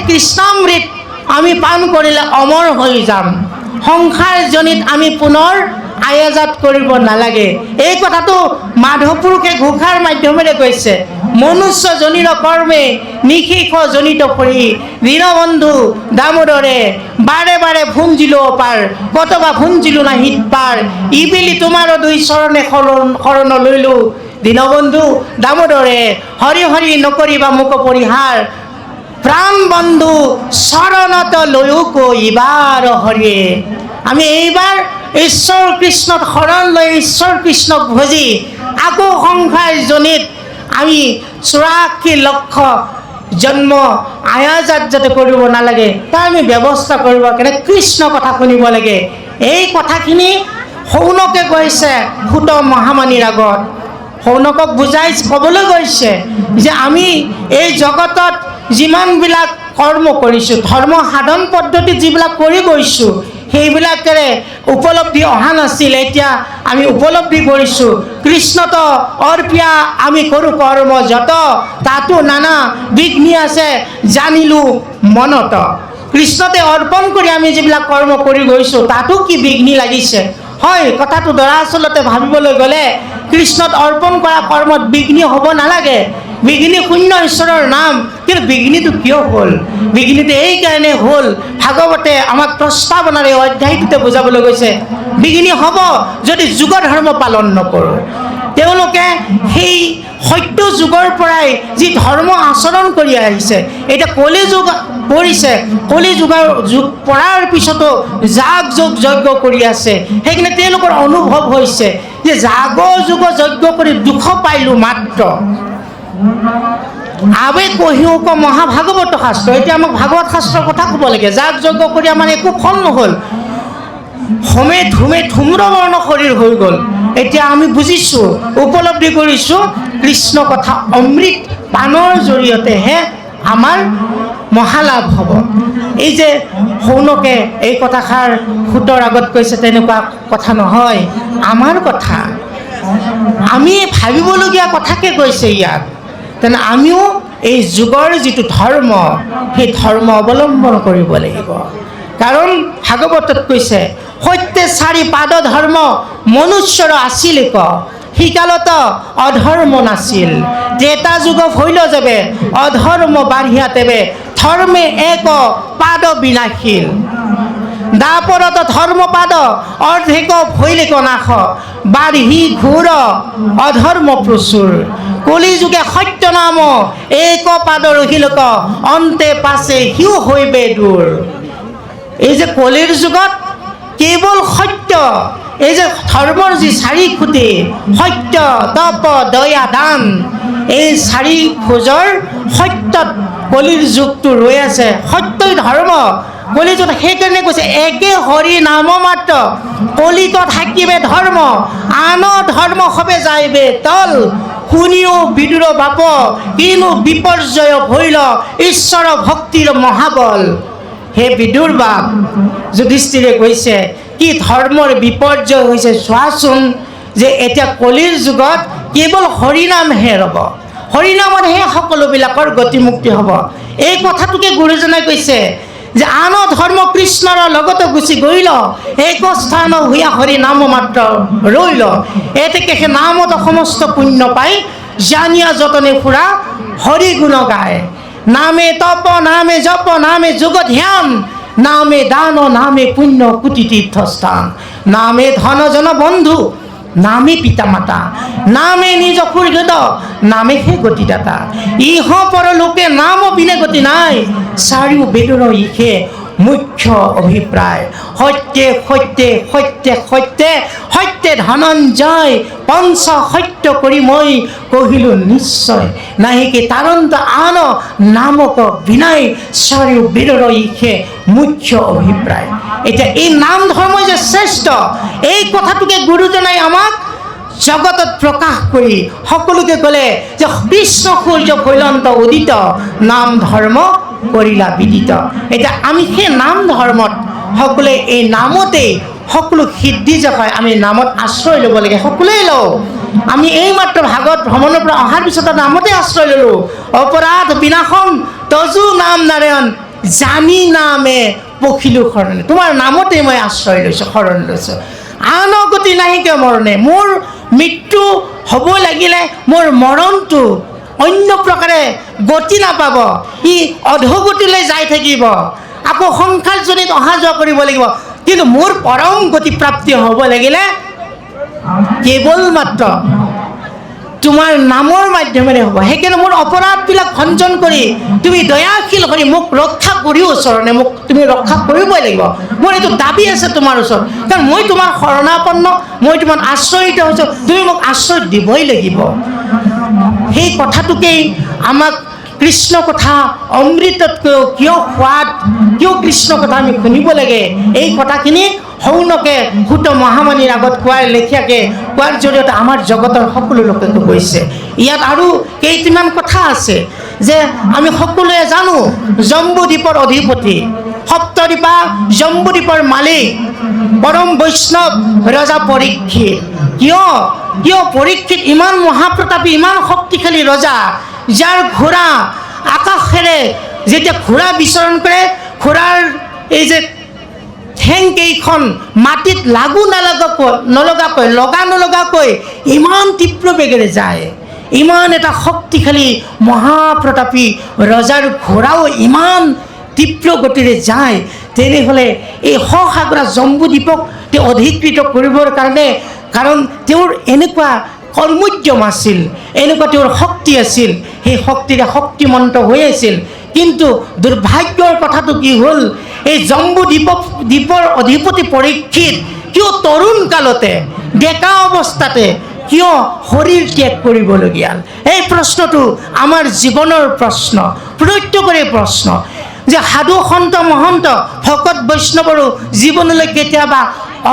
কৃষ্ণামৃত আমি পান কৰিলে অমৰ হৈ যাম। সংসাৰজনিত আমি পুনৰ আয়াজাত কৰিব নালাগে। এই কথাটো মাধৱ পুৰুষে ঘোষাৰ মাধ্যমেৰে কৈছে। মনুষ্যজনিৰ কৰ্মে নিশিষ জনিত কৰি দীনবন্ধু দামোদৰে বাৰে বাৰে ভুঞ্জিলো পাৰ, কতবা ভুঞ্জিলো না হিত পাৰ, ইবেলি তোমাৰো দুই চৰণে শৰণ লৈলো, দীনবন্ধু দামোদৰে হৰি হৰি নকৰিবা মোক পৰিহাৰ, প্ৰাণ বন্ধু চৰণত লৈক ইবাৰ হৰিয়ে। আমি এইবাৰ ঈশ্বৰ কৃষ্ণত শৰণ লৈ ঈশ্বৰ কৃষ্ণক ভজি আকৌ সংসাৰজনিত আমি 84 লক্ষ জন্ম আয়াজাত যাতে কৰিব নালাগে, তাৰ আমি ব্যৱস্থা কৰিব কাৰণে কৃষ্ণ কথা শুনিব লাগে। এই কথাখিনি শৌনকে কৈছে সূত মহামানীৰ আগত। শৌনকক বুজাই ক'বলৈ গৈছে যে আমি এই জগতত যিমানবিলাক কৰ্ম কৰিছোঁ, ধৰ্ম সাধন পদ্ধতিত যিবিলাক কৰি গৈছোঁ, সেইবিলাকেৰে উপলব্ধি অহা নাছিল। এতিয়া আমি উপলব্ধি কৰিছোঁ। কৃষ্ণত অৰ্পিয়া আমি কৰোঁ কৰ্ম যত, তাতো নানা বিঘ্নি আছে জানিলোঁ মনত। কৃষ্ণতে অৰ্পণ কৰি আমি যিবিলাক কৰ্ম কৰি গৈছোঁ, তাতো কি বিঘ্নি লাগিছে? হয়, কথাটো দৰাচলতে ভাবিবলৈ গ'লে কৃষ্ণত অৰ্পণ কৰা কৰ্মত বিঘ্নি হ'ব নালাগে। বিঘ্নি শূন্য ঈশ্বৰৰ নাম। কিন্তু বিঘ্নিটো কিয় হ'ল? বিঘ্নিটো এইকাৰণে হ'ল, ভাগৱতে আমাক প্ৰস্তাৱনাৰে অধ্যায়টোতে বুজাবলৈ গৈছে, বিঘ্নি হ'ব যদি যুগ ধৰ্ম পালন নকৰোঁ। তেওঁলোকে সেই সত্য যুগৰ পৰাই যি ধৰ্ম আচৰণ কৰি আহিছে, এতিয়া কলি যুগ পৰিছে, কলি যুগ পৰাৰ পিছতো যাগ যোগ যজ্ঞ কৰি আছে। সেইকাৰণে তেওঁলোকৰ অনুভৱ হৈছে যে যাগ যুগ যজ্ঞ কৰি দুখ পাইলোঁ মাত্ৰ। আবে কহিওক মহাভাগৱত শাস্ত্ৰ। এতিয়া আমাক ভাগৱত শাস্ত্ৰৰ কথা ক'ব লাগে। যাগ যজ্ঞ কৰি আমাৰ একো ফল নহ'ল, হোমে ধুমে ধূম্ৰবৰ্ণ শৰীৰ হৈ গ'ল। এতিয়া আমি বুজিছোঁ, উপলব্ধি কৰিছোঁ, কৃষ্ণ কথা অমৃত পানৰ জৰিয়তেহে আমাৰ মহালাভ হ'ব। এই যে শৌনকে এই কথাষাৰ সূতৰ আগত কৈছে, তেনেকুৱা কথা নহয়, আমাৰ কথা। আমি ভাবিবলগীয়া কথাকে কৈছে ইয়াত। তেনে আমিও এই যুগৰ যিটো ধৰ্ম, সেই ধৰ্ম অৱলম্বন কৰিব লাগিব। কাৰণ ভাগৱতত কৈছে, সত্যে 4 পাদ ধৰ্ম মনুষ্যৰ আছিল ক, সিকালত অধৰ্ম নাছিল, ত্ৰেতা যুগ ভৈল যাবে অধৰ্ম বাঢ়িয়া তেবে, ধৰ্মে এক পাদ বিনাশীল, দাপৰত ধৰ্মপাদ অৰ্ধেক ভৈলিক নাশ, বাঢ়ি ঘোৰ অধৰ্ম প্ৰচুৰ, কলি যুগে সত্য নাম এক পাদ ৰহিলক, অন্তে পাছে সিও হৈবে দূৰ। এই যে কলিৰ যুগত কেৱল সত্য, এই যে ধৰ্মৰ যি 4 খুঁটি, সত্য তপ দয়া দান, এই 4 খোজৰ সত্যত কলিৰ যুগটো ৰৈ আছে। সত্যই ধৰ্ম কলিযুগত। সেইকাৰণে কৈছে একে হৰি নাম মাত্ৰ, কলিত থাকিবে ধৰ্ম, আন ধৰ্ম হবে যাইবে তল, শুনিও বিদুৰ বাপ কিনো বিপৰ্যয় ভৈল, ঈশ্বৰ ভক্তিৰ মহাবল। হে বিদুৰ বাপ, যুধিষ্ঠিৰে কৈছে কি ধৰ্মৰ বিপৰ্যয় হৈছে চোৱাচোন, যে এতিয়া কলিৰ যুগত কেৱল হৰিনামহে ৰ'ব, হৰিনামতহে সকলোবিলাকৰ গতিমুক্তি হ'ব। এই কথাটোকে গুৰুজনাই কৈছে যে আন ধৰ্ম কৃষ্ণৰ লগত গুচি গৈ ল, এক স্থান হুয়া হৰি নাম মাত্ৰ ৰৈ ল, এতেকে সেই নামত সমস্ত পুণ্য পাই জানিয়া যতনে ফুৰা হৰি গুণ গায়। নামে তপ নামে জপ নামে যোগ ধ্যান, নামে দান নামে পুণ্য কোটি তীৰ্থস্থান, নামে ধন জন বন্ধু নামে পিতা মাতা, নামে নিজ সুহৃদ নামে হে গতিদাতা, ইহ পৰলোকে নাম বিনে গতি নাই, চাৰিও বেদৰ ইহে মুখ্য অভিপ্ৰায়। সত্যে সত্যে সত্যে সত্যে সত্যে ধনঞ্জয়, পঞ্চ সত্য কৰি মই কহিলো নিশ্চয়, নাহিকে তাৰন্ত আন নামক বিনাই, চাৰিও বেদৰ ইহে মুখ্য অভিপ্ৰায়। এতিয়া এই নাম ধৰ্ম যে শ্ৰেষ্ঠ, এই কথাটোকে গুৰুজনাই আমাক জগতত প্ৰকাশ কৰি সকলোকে ক'লে যে কৃষ্ণ সূৰ্য ভৈলন্ত উদিত, নাম ধৰ্ম কৰিলা বিদিত। এতিয়া আমি সেই নাম ধৰ্মত সকলোৱে এই নামতেই সকলো সিদ্ধি যে হয়, আমি নামত আশ্ৰয় ল'ব লাগে, সকলোৱে লওঁ। আমি এইমাত্ৰ ভাগৱত ভ্ৰমণৰ পৰা অহাৰ পিছতে নামতে আশ্ৰয় ল'লোঁ। অপৰাধ বিনাশন তজু নাম নাৰায়ণ, জানি নামে পখিলো শৰণে, তোমাৰ নামতে মই আশ্ৰয় লৈছোঁ, শৰণ লৈছোঁ। আন গতি নাহিকে মৰণে, মোৰ মৃত্যু হ'ব লাগিলে মোৰ মৰণটো অন্য প্ৰকাৰে গতি নাপাব, ই অধোগতিলৈ যাই থাকিব, আকৌ সংসাৰজনীত অহা যোৱা কৰিব লাগিব। কিন্তু মোৰ পৰম গতি প্ৰাপ্তি হ'ব লাগিলে কেৱল মাত্ৰ তোমাৰ নামৰ মাধ্যমেৰে হ'ব। সেইকাৰণে মোৰ অপৰাধবিলাক ভঞ্জন কৰি তুমি দয়াশীল কৰি মোক ৰক্ষা কৰিও ওচৰণে মোক তুমি ৰক্ষা কৰিবই লাগিব। মোৰ এইটো দাবী আছে তোমাৰ ওচৰত, কাৰণ মই তোমাৰ শৰণাপন্ন, মই তোমাৰ আশ্ৰয়িত হৈছোঁ, তুমি মোক আশ্ৰয় দিবই লাগিব। সেই কথাটোকেই আমাক কৃষ্ণ কথা অমৃততকৈও কিয় সোৱাদ, কিয় কৃষ্ণ কথা আমি শুনিব লাগে, এই কথাখিনি সৌনকে ভূত মহামানীৰ আগত কোৱাৰ লেখীয়াকৈ কোৱাৰ জৰিয়তে আমাৰ জগতৰ সকলো লোকেতো কৈছে। ইয়াত আৰু কেইটামান কথা আছে যে আমি সকলোৱে জানো জম্বুদ্বীপৰ অধিপতি, সপ্তদ্বীপা জম্বুদ্বীপৰ মালিক পৰম বৈষ্ণৱ ৰজা পৰীক্ষিত। কিয় পৰীক্ষিত ইমান মহাপ্ৰতাপী, ইমান শক্তিশালী ৰজা, যাৰ ঘোঁৰা আকাশেৰে যেতিয়া ঘোঁৰা বিচৰণ কৰে, ঘোঁৰাৰ এই যে ঠেংকেইখন মাটিত নলগাকৈ ইমান তীব্ৰ বেগেৰে যায়। ইমান এটা শক্তিশালী মহাপ্ৰতাপী ৰজাৰ ঘোঁৰাও ইমান তীব্ৰ গতিৰে যায়। তেনেহ'লে এই সসাগৰা জম্বুদ্বীপক তেওঁ অধিকৃত কৰিবৰ কাৰণে, কাৰণ তেওঁৰ এনেকুৱা কৰ্মোদ্যম আছিল, এনেকুৱা তেওঁৰ শক্তি আছিল, সেই শক্তিৰে শক্তিমন্ত হৈ আছিল। কিন্তু দুৰ্ভাগ্যৰ কথাটো কি হ'ল, এই জম্বুদ্বীপৰ অধিপতি পৰীক্ষিত কিয় তৰুণ কালতে, ডেকা অৱস্থাতে কিয় শৰীৰ ত্যাগ কৰিবলগীয়া? এই প্ৰশ্নটো আমাৰ জীৱনৰ প্ৰশ্ন, প্ৰত্যেকৰে প্ৰশ্ন, যে সাধু সন্ত মহন্ত ভকত বৈষ্ণৱৰো জীৱনলৈ কেতিয়াবা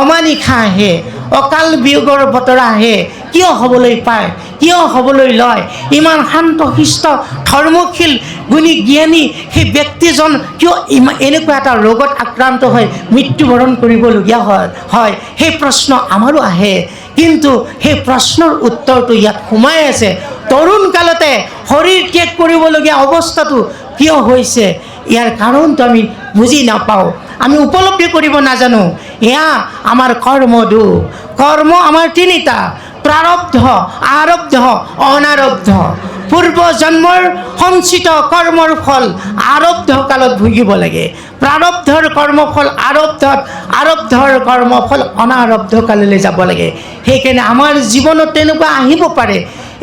অমানিশা আহে, অকাল বিয়োগৰ বতৰা আহে। কিয় হ'বলৈ পায়, কিয় হ'বলৈ লয়? ইমান শান্ত শিষ্ট ধৰ্মশীল গুণী জ্ঞানী সেই ব্যক্তিজন কিয় এনেকুৱা এটা ৰোগত আক্ৰান্ত হৈ মৃত্যুবৰণ কৰিবলগীয়া হয়? সেই প্ৰশ্ন আমাৰো আহে। কিন্তু সেই প্ৰশ্নৰ উত্তৰটো ইয়াত সোমাই আছে। তৰুণ কালতে শৰীৰ ত্যাগ কৰিবলগীয়া অৱস্থাটো কিয় হৈছে? ইয়াৰ কাৰণটো আমি বুজি নাপাওঁ, আমি উপলব্ধি কৰিব নাজানো। এয়া আমাৰ কৰ্মদোষ। কৰ্ম আমাৰ তিনিটা: প্ৰাৰব্ধ, আৰব্ধ, অনাৰব্ধ। পূৰ্ব জন্মৰ সঞ্চিত কৰ্মৰ ফল আৰব্ধ কালত ভুগিব লাগে, প্ৰাৰব্ধৰ কৰ্মফল আৰব্ধত, আৰব্ধৰ কৰ্মফল অনাৰব্ধ কাললৈ যাব লাগে। সেইকাৰণে আমাৰ জীৱনত তেনেকুৱা আহিব পাৰে,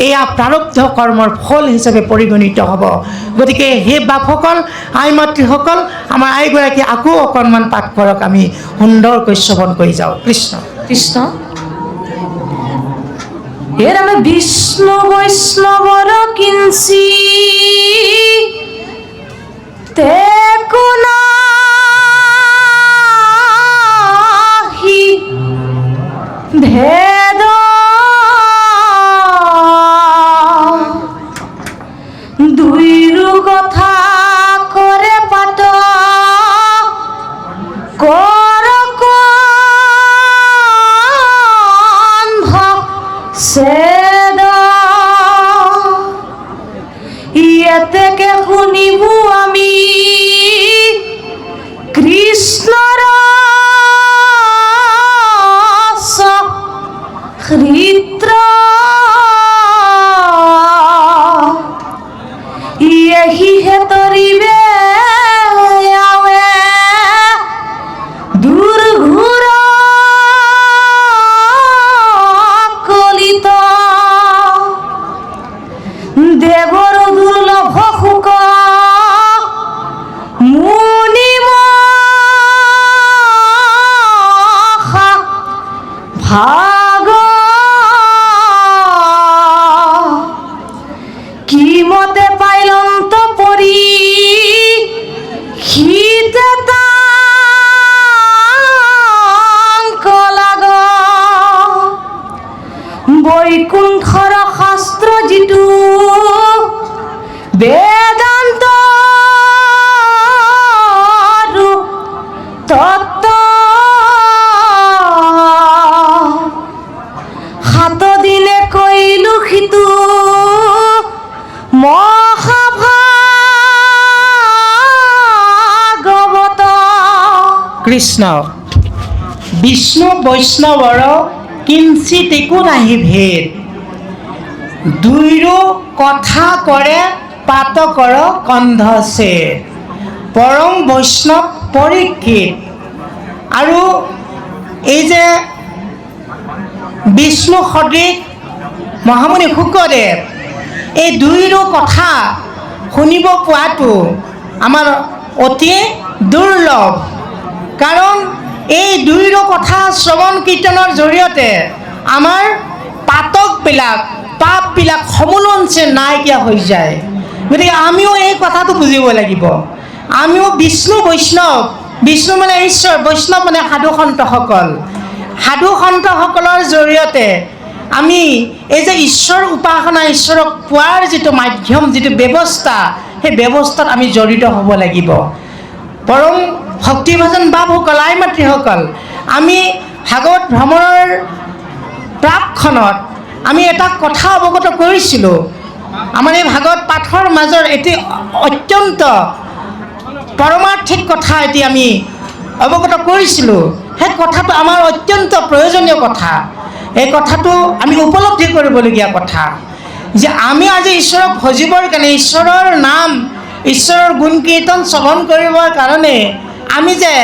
এয়া প্ৰাৰব্ধ কৰ্মৰ ফল হিচাপে পৰিগণিত হ'ব। গতিকে হে বাপসকল, আই মাতৃসকল, আমাৰ আইগৰাকী আকৌ অকণমান পাঠ কৰক, আমি সুন্দৰকৈ শ্ৰৱণ কৰি যাওঁ। কৃষ্ণ কৃষ্ণ। হে ৰামে বিষ্ণু বৈষ্ণৱৰ কিঞ্চি তে কোনাহি ভেদ দুইৰো কথা কৰে পাত কৰ ছেদ এতেকে শুনিব আমি কৃষ্ণৰ হৃদ্ৰ ইয়েহিহে তৰিবে আৱে দুৰ্ঘুৰ কলিত দেৱৰ দুৰ্লভ সুখ মুনিম ভাগ কি মতে পাইলন্ত পৰি শীতে লাগ বৈকুণ্ঠৰ শাস্ত্ৰ যিটো বেদান্ত তত্ত্ব সাত দিনে কৈলো সিটো মহাভাগৱত কৃষ্ণ বিষ্ণু বৈষ্ণৱৰ কিঞ্চিত একো নাহি ভেদ দুইৰো কথা কৰে পাতকৰ কন্ধছেদ পৰম বৈষ্ণৱ পৰীক্ষিত আৰু এই যে বিষ্ণু সদৃশ মহামুনি শুকদেৱ এই দুইৰো কথা শুনিব পোৱাটো আমাৰ অতি দুৰ্লভ কাৰণ এই দুইৰো কথা শ্ৰৱণ কীৰ্তনৰ জৰিয়তে আমাৰ পাতকবিলাক পাপবিলাক সমূলঞ্চে নাইকিয়া হৈ যায় গতিকে আমিও এই কথাটো বুজিব লাগিব আমিও বিষ্ণু বৈষ্ণৱ বিষ্ণু মানে ঈশ্বৰ বৈষ্ণৱ মানে সাধু সন্তসকলৰ জৰিয়তে আমি এই যে ঈশ্বৰ উপাসনা ঈশ্বৰক পোৱাৰ যিটো মাধ্যম যিটো ব্যৱস্থা সেই ব্যৱস্থাত আমি জড়িত হ'ব লাগিব পৰম ভক্তিভজন বাপসকল আই মাতৃসকল আমি ভাগৱত ভ্ৰমণৰ প্ৰাকখনত আমি এটা কথা অৱগত কৰিছিলোঁ আমাৰ এই ভাগৱত পাঠৰ মাজৰ এটি অত্যন্ত পৰমাৰ্থিক কথা এটি আমি অৱগত কৰিছিলোঁ সেই কথাটো আমাৰ অত্যন্ত প্ৰয়োজনীয় কথা এই কথাটো আমি উপলব্ধি কৰিবলগীয়া কথা যে আমি আজি ঈশ্বৰক ভজিবৰ কাৰণে ঈশ্বৰৰ নাম ঈশ্বৰৰ গুণ কীৰ্তন শ্ৰৱণ কৰিবৰ কাৰণে আমি যে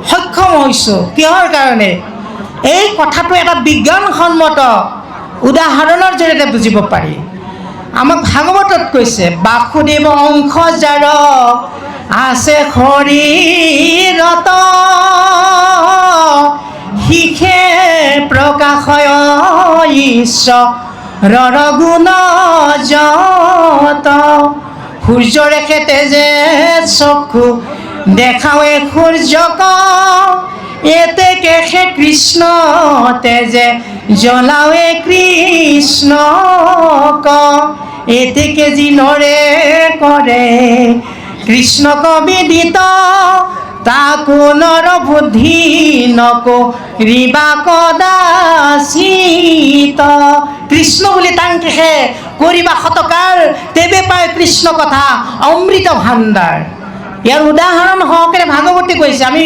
সক্ষম হৈছোঁ কিহৰ কাৰণে এই কথাটো এটা বিজ্ঞানসন্মত উদাহৰণৰ জৰিয়তে বুজিব পাৰি আমাক ভাগৱতত কৈছে বাসুদেৱ অংশ যাৰ আছে শৰীৰত শিখে প্ৰকাশয় ঈশ্বৰৰ গুণ যত সূৰ্যৰেখে তেজে চক্ষু দেখাৱে সূৰ্যক এতেকে সে কৃষ্ণ তেজে জ্বলাৱে কৃষ্ণক এতেকে জিনৰে কৰে কৃষ্ণক বিদিত তাকো নৰ বুদ্ধি নকৰিবা কদাচিত কৃষ্ণ বুলি তাংকেহে কৰিবা শতকাৰ তেবে পায় কৃষ্ণ কথা অমৃত ভাণ্ডাৰ ইয়াৰ উদাহৰণ সহকাৰে ভাগৱতী কৈছে আমি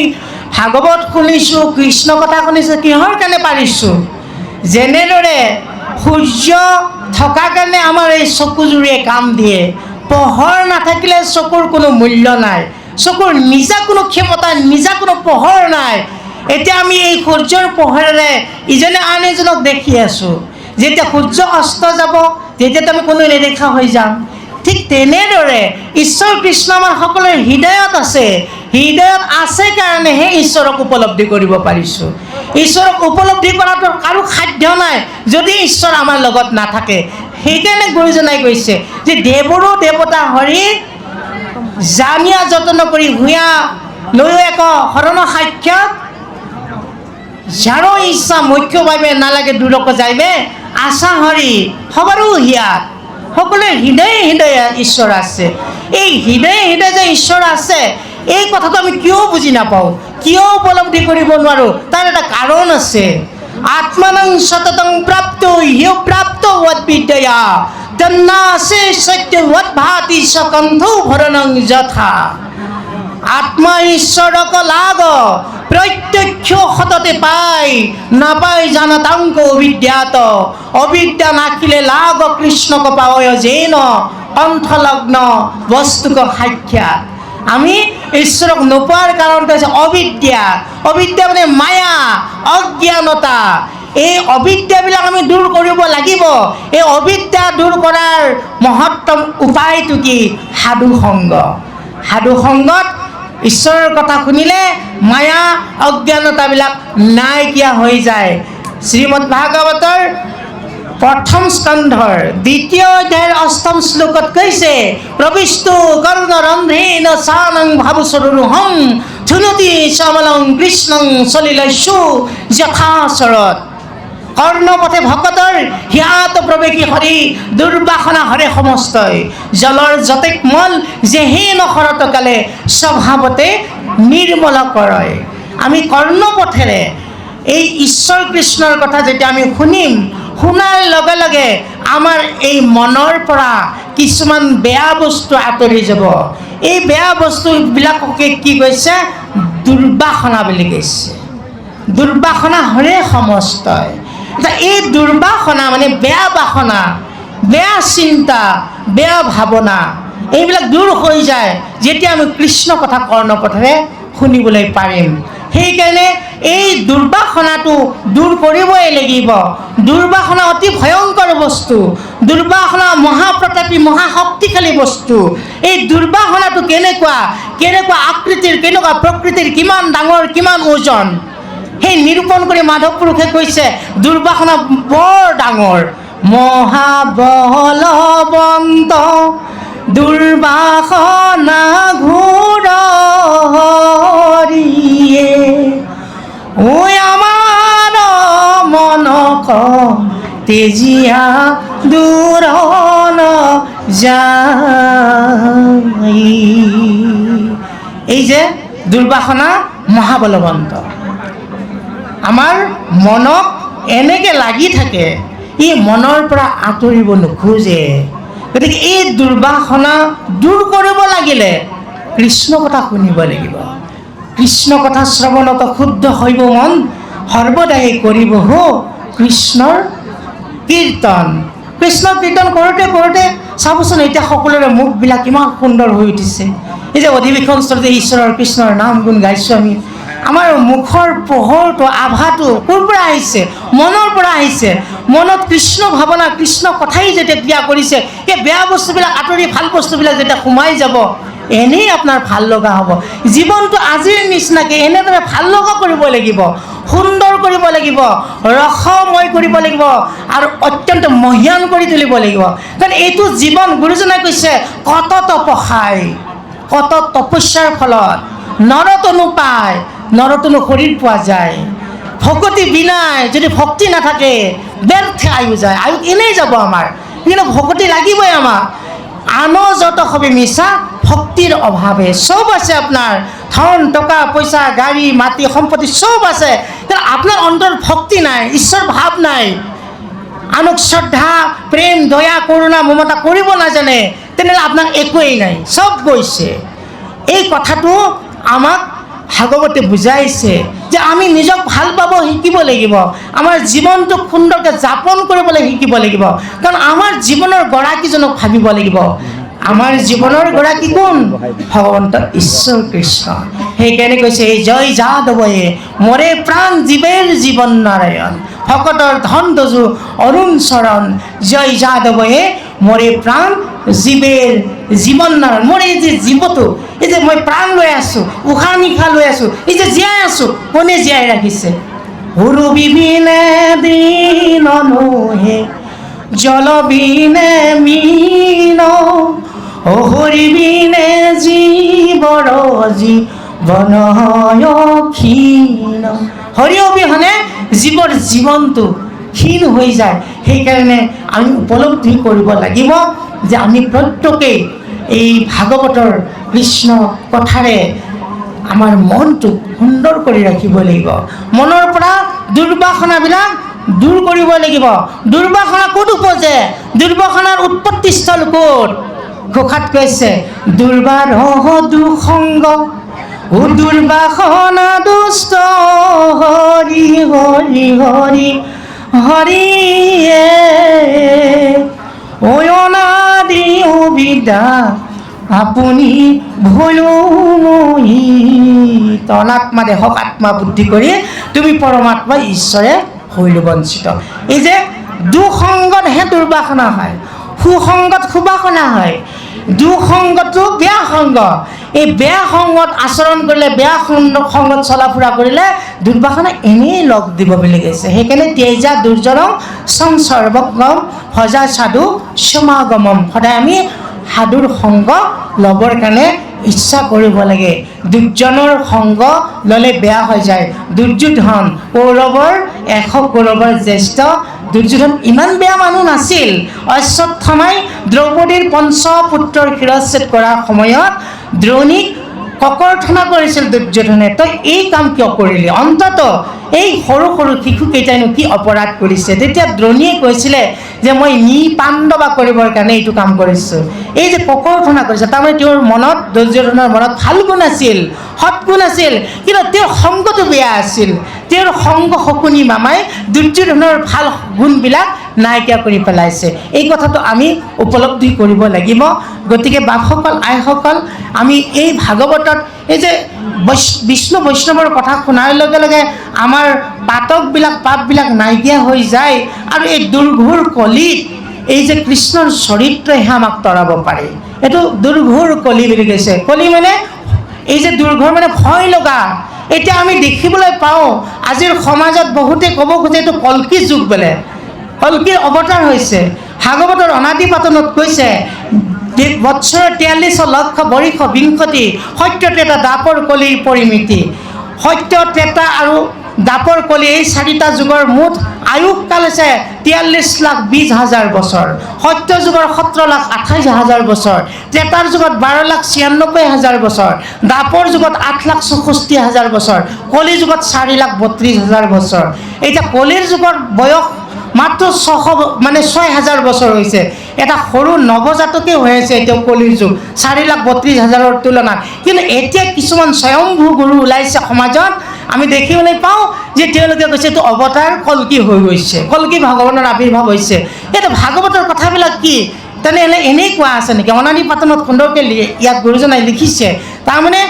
ভাগৱত শুনিছোঁ কৃষ্ণ কথা শুনিছোঁ কিহৰ কাৰণে পাৰিছোঁ যেনেদৰে সূৰ্য থকাৰ কাৰণে আমাৰ এই চকুযোৰে কাম দিয়ে পোহৰ নাথাকিলে চকুৰ কোনো মূল্য নাই চকুৰ নিজা কোনো ক্ষমতা নিজা কোনো পোহৰ নাই এতিয়া আমি এই সূৰ্যৰ পোহৰেৰে ইজনে আন এজনক দেখি আছোঁ যেতিয়া সূৰ্য অস্ত যাব তেতিয়াতো আমি কোনো নেদেখা হৈ যাম ঠিক তেনেদৰে ঈশ্বৰ কৃষ্ণ আমাৰ সকলোৰে হৃদয়ত আছে কাৰণেহে ঈশ্বৰক উপলব্ধি কৰিব পাৰিছোঁ ঈশ্বৰক উপলব্ধি কৰাটো কাৰো সাধ্য নাই যদি ঈশ্বৰ আমাৰ লগত নাথাকে সেইকাৰণে গুৰুজনাই কৈছে যে দেৱৰো দেৱতা হৰি জানিয়া যতন কৰি ভূঞা লৈও এক শৰণ সাক্ষাৎ যাৰো ইচ্ছা মুখ্যভাৱে নালাগে দূৰক যাইবে আশা হৰি সবাৰো হিয়াত সকলোৰে হৃদয়ে হৃদয়ে ঈশ্বৰ আছে এই হৃদয়ে হৃদয়ে যে ঈশ্বৰ আছে এই কথাটো আমি কিয় বুজি নাপাওঁ কিয় উপলব্ধি কৰিব নোৱাৰোঁ তাৰ এটা কাৰণ আছে আত্মানং সততং প্ৰাপ্ত ইহ প্ৰাপ্ত ৱৎ বিদ্যয়া তন্নাসে সত্য ৱৎ ভাতি সকন্ধৌ ভৰণং যথা আত্মা ঈশ্বৰক লাগ প্ৰত্যক্ষ সততে পাই নাপাই জানাতাংক অবিদ্যাত অবিদ্যা নাখিলে লাগ কৃষ্ণক পাৱয় যেন কণ্ঠলগ্ন বস্তুক সাক্ষাৎ আমি ঈশ্বৰক নোপোৱাৰ কাৰণটো হৈছে অবিদ্যা অবিদ্যা মানে মায়া অজ্ঞানতা এই অবিদ্যাবিলাক আমি দূৰ কৰিব লাগিব এই অবিদ্যা দূৰ কৰাৰ মহত্তম উপায়টো কি সাধু সংগ সাধু সংগত ঈশ্বৰৰ কথা শুনিলে মায়া অজ্ঞানতাবিলাক নাইকিয়া হৈ যায় শ্ৰীমদ ভাগৱতৰ প্ৰথম স্কন্ধৰ দ্বিতীয় অধ্যায়ৰ অষ্টম শ্লোকত কৈছে প্ৰবিষ্টু কৰ্ণৰন্ধ্ৰেণ সানং ভাবুসৰুহং ধুনতি সমলং কৃষ্ণং সলিলস্যু যথাচৰত কৰ্ণপথে ভকতৰ হিয়াত প্ৰৱেশী হৰি দুৰ্বাসনা হৰে সমস্তই জলৰ যতেক মল যেহে নখৰত কালে স্বভাৱতে নিৰ্মল কৰয় আমি কৰ্ণপথেৰে এই ঈশ্বৰ কৃষ্ণৰ কথা যেতিয়া আমি শুনিম শুনাৰ লগে লগে আমাৰ এই মনৰ পৰা কিছুমান বেয়া বস্তু আঁতৰি যাব এই বেয়া বস্তুবিলাককে কি কৈছে দুৰ্বাসনা বুলি কৈছে দুৰ্বাসনা হৰে সমস্তই এই দুৰ্বাসনা মানে বেয়া বাসনা বেয়া চিন্তা বেয়া ভাৱনা এইবিলাক দূৰ হৈ যায় যেতিয়া আমি কৃষ্ণ কথা কৰ্ণপথেৰে শুনিবলৈ পাৰিম সেইকাৰণে এই দুৰ্বাসনাটো দূৰ কৰিবই লাগিব দুৰ্বাসনা অতি ভয়ংকৰ বস্তু দুৰ্বাসনা মহাপ্ৰতাপী মহাশক্তিশালী বস্তু এই দুৰ্বাসনাটো কেনেকুৱা আকৃতিৰ কেনেকুৱা প্ৰকৃতিৰ কিমান ডাঙৰ কিমান ওজন সেই নিৰূপণ কৰি মাধৱ পুৰুষে কৈছে দুৰ্বাসনা বৰ ডাঙৰ মহাবলৱন্ত দুৰ্বাসনা ঘূৰ হৰিয়ে ঐ আমাৰ মনক তেজিয়া দূৰণ যায় এই যে দুৰ্বাসনা মহাবলৱন্ত আমাৰ মনক এনেকৈ লাগি থাকে ই মনৰ পৰা আঁতৰিব নোখোজে গতিকে এই দুৰ্বাসনা দূৰ কৰিব লাগিলে কৃষ্ণ কথা শুনিব লাগিব কৃষ্ণ কথা শ্ৰৱণত শুদ্ধ হৈব মন সৰ্বদাই কৰিব হো কৃষ্ণৰ কীৰ্তন কৃষ্ণৰ কীৰ্তন কৰোঁতে চাবচোন এতিয়া সকলোৰে মুখবিলাক কিমান সুন্দৰ হৈ উঠিছে এই যে অধিৱেশনস্থলতে ঈশ্বৰৰ কৃষ্ণৰ নাম গুণ গাইছোঁ আমি আমাৰ মুখৰ পোহৰটো আভাটো ক'ৰ পৰা আহিছে মনৰ পৰা আহিছে মনত কৃষ্ণ ভাৱনা কৃষ্ণ কথাই যেতিয়া ক্ৰিয়া কৰিছে এই বেয়া বস্তুবিলাক আঁতৰি ভাল বস্তুবিলাক যেতিয়া সোমাই যাব এনেই আপোনাৰ ভাল লগা হ'ব জীৱনটো আজিৰ নিচিনাকৈ এনেদৰে ভাল লগা কৰিব লাগিব সুন্দৰ কৰিব লাগিব ৰসময় কৰিব লাগিব আৰু অত্যন্ত মহীয়ান কৰি তুলিব লাগিব কাৰণ এইটো জীৱন গুৰুজনাই কৈছে কত তপস্যাই কত তপস্যাৰ ফলত নৰতনু পায় নৰতনু শৰীৰ পোৱা যায় ভকতি বিনাই যদি ভক্তি নাথাকে ব্যৰ্থে আয়ু যায় আয়ু এনেই যাব আমাৰ কিন্তু ভকতি লাগিবই আমাক আনো যত হবে মিছা ভক্তিৰ অভাৱে চব আছে আপোনাৰ ধন টকা পইচা গাড়ী মাটি সম্পত্তি চব আছে কিন্তু আপোনাৰ অন্তৰত ভক্তি নাই ঈশ্বৰ ভাৱ নাই আনক শ্ৰদ্ধা প্ৰেম দয়া কৰুণা মমতা কৰিব নাজানে তেনেহ'লে আপোনাক একোৱেই নাই চব গৈছে এই কথাটো আমাক ভাগৱতে বুজাইছে যে আমি নিজক ভাল পাব শিকিব লাগিব আমাৰ জীৱনটোক সুন্দৰকৈ যাপন কৰিবলৈ শিকিব লাগিব কাৰণ আমাৰ জীৱনৰ গৰাকীজনক ভাবিব লাগিব আমাৰ জীৱনৰ গৰাকী কোন ভগৱন্ত ঈশ্বৰ কৃষ্ণ সেইকাৰণে কৈছে এই জয় যাদৱয়ে মৰে প্ৰাণ জীৱেৰ জীৱন নাৰায়ণ ভকতৰ ধন দজু অৰুণ চৰণ জয় যাদৱয়ে মৰে প্ৰাণ জীৱেৰ জীৱন নাৰায়ণ মোৰ এই যে জীৱটো এই যে মই প্ৰাণ লৈ আছোঁ উশাহ নিশাহ লৈ আছোঁ এই যে জীয়াই আছোঁ কোনে জীয়াই ৰাখিছে সৰু বিবিনে দিন নোহে জল বিনে মীন হৰি বিনে জীৱৰ জীৱন ক্ষীণ হৰি অবিহনে জীৱৰ জীৱনটো ক্ষীণ হৈ যায় সেইকাৰণে আমি উপলব্ধি কৰিব লাগিব যে আমি প্ৰত্যেকেই এই ভাগৱতৰ কৃষ্ণ কথাৰে আমাৰ মনটো সুন্দৰ কৰি ৰাখিব লাগিব মনৰ পৰা দুৰ্বাসনাবিলাক দূৰ কৰিব লাগিব দুৰ্বাসনা ক'ত উপজে দুৰ্বাসনাৰ উৎপত্তিস্থল ক'ত ঘোষাত কৈছে দুৰ্বাৰ দুসংগ ও দুৰ্বাসনা দুষ্ট হৰি হৰি হৰি হৰিয়ে অনাদি অবিদ্যা আপুনি ভয়ো মহি তনাত্মা দেহক আত্মা বুদ্ধি কৰি তুমি পৰমাত্মা ঈশ্বৰে হৈলো বঞ্চিত। এই যে দুসংগতহে দুৰ্বাসনা হয়, সুসংগত সুবাসনা হয়। দুসংগটো বেয়া সংগ, এই বেয়া সংগত আচৰণ কৰিলে, বেয়া সংগত চলা ফুৰা কৰিলে দুৰ্বাসনা এনেই লগ দিব বুলি কৈছে। সেইকাৰণে তেজা দুৰ্জনম সংসৰ্বগম ভজা সাধু সমাগমম, সদায় আমি সাধুৰ সংগ ল'বৰ কাৰণে ইচ্ছা কৰিব লাগে। দুৰ্জনৰ সংগ ল'লে বেয়া হৈ যায়। দুৰ্যোধন কৌৰৱৰ 100 কৌৰৱৰ জ্যেষ্ঠ দুৰ্যোধন ইমান বেয়া মানুহ নাছিল। অশ্বত্থামাই দ্ৰৌপদীৰ পঞ্চপুত্ৰৰ শিৰচ্ছেদ কৰাৰ সময়ত দ্ৰোণীক ককৰ্থনা কৰিছিল দুৰ্যোধনে, তই এই কাম কিয় কৰিলি? অন্তত এই সৰু সৰু শিশুকেইটাইনো কি অপৰাধ কৰিছে? তেতিয়া দ্ৰোণীয়ে কৈছিলে যে মই পাণ্ডৱা কৰিবৰ কাৰণে এইটো কাম কৰিছোঁ। এই যে ককৰ্থনা কৰিছে, তাৰমানে তেওঁৰ মনত, দুৰ্যোধনৰ মনত ভাল গুণ আছিল, সৎগুণ আছিল, কিন্তু তেওঁৰ সংগটো বেয়া আছিল। তেওঁৰ সংগ শকুনি মামাই দুৰ্যোধনৰ ভাল গুণবিলাক নাইকিয়া কৰি পেলাইছে। এই কথাটো আমি উপলব্ধি কৰিব লাগিব। গতিকে বাপসকল, আইসকল, আমি এই ভাগৱতত এই যে বিষ্ণু বৈষ্ণৱৰ কথা শুনাৰ লগে লগে আমাৰ পাপবিলাক নাইকিয়া হৈ যায়। আৰু এই দুৰ্ঘোৰ কলিত এই যে কৃষ্ণৰ চৰিত্ৰহে আমাক তৰাব পাৰে। এইটো দুৰ্ঘোৰ কলি বুলি কৈছে। কলি মানে এই যে দুৰ্ঘোৰ মানে ভয় লগা। এতিয়া আমি দেখিবলৈ পাওঁ আজিৰ সমাজত বহুতে ক'ব খোজে এইটো কল্কি যুগ বোলে, কল্কিৰ অৱতাৰ হৈছে। ভাগৱতৰ অনাদি পাতনত কৈছে বৎসৰ 43 লক্ষ বৰিষ বিংশতি সত্য ত্ৰেতা দ্বাপৰ কলিৰ পৰিমিতি। সত্য ত্ৰেতা আৰু দ্বাপৰ কলি এই 4টা যুগৰ মুঠ আয়ুসকাল হৈছে 43,20,000 বছৰ। সত্য যুগৰ 17,28,000 বছৰ, ত্ৰেতাৰ যুগত 12,96,000 বছৰ, দ্বাপৰ যুগত 8,64,000 বছৰ, কলি যুগত 4,32,000 বছৰ। এতিয়া কলিৰ যুগৰ বয়স মাত্ৰ 6,000 বছৰ হৈছে। এটা সৰু নৱজাতকে হৈ আছে এতিয়াও কলিৰ যুগ 4,32,000ৰ তুলনাত। কিন্তু এতিয়া কিছুমান স্বয়ংভূ গুৰু ওলাইছে সমাজত, আমি দেখিবলৈ পাওঁ যে তেওঁলোকে কৈছে এইটো অৱতাৰ কল্কি হৈ গৈছে, কল্কি ভগৱানৰ আৱিৰ্ভাৱ হৈছে। এইটো ভাগৱতৰ কথাবিলাক কি তেনেহ'লে এনেই কোৱা আছে নেকি? অনাদি পাতনত সুন্দৰকৈ ইয়াত গুৰুজনাই লিখিছে। তাৰমানে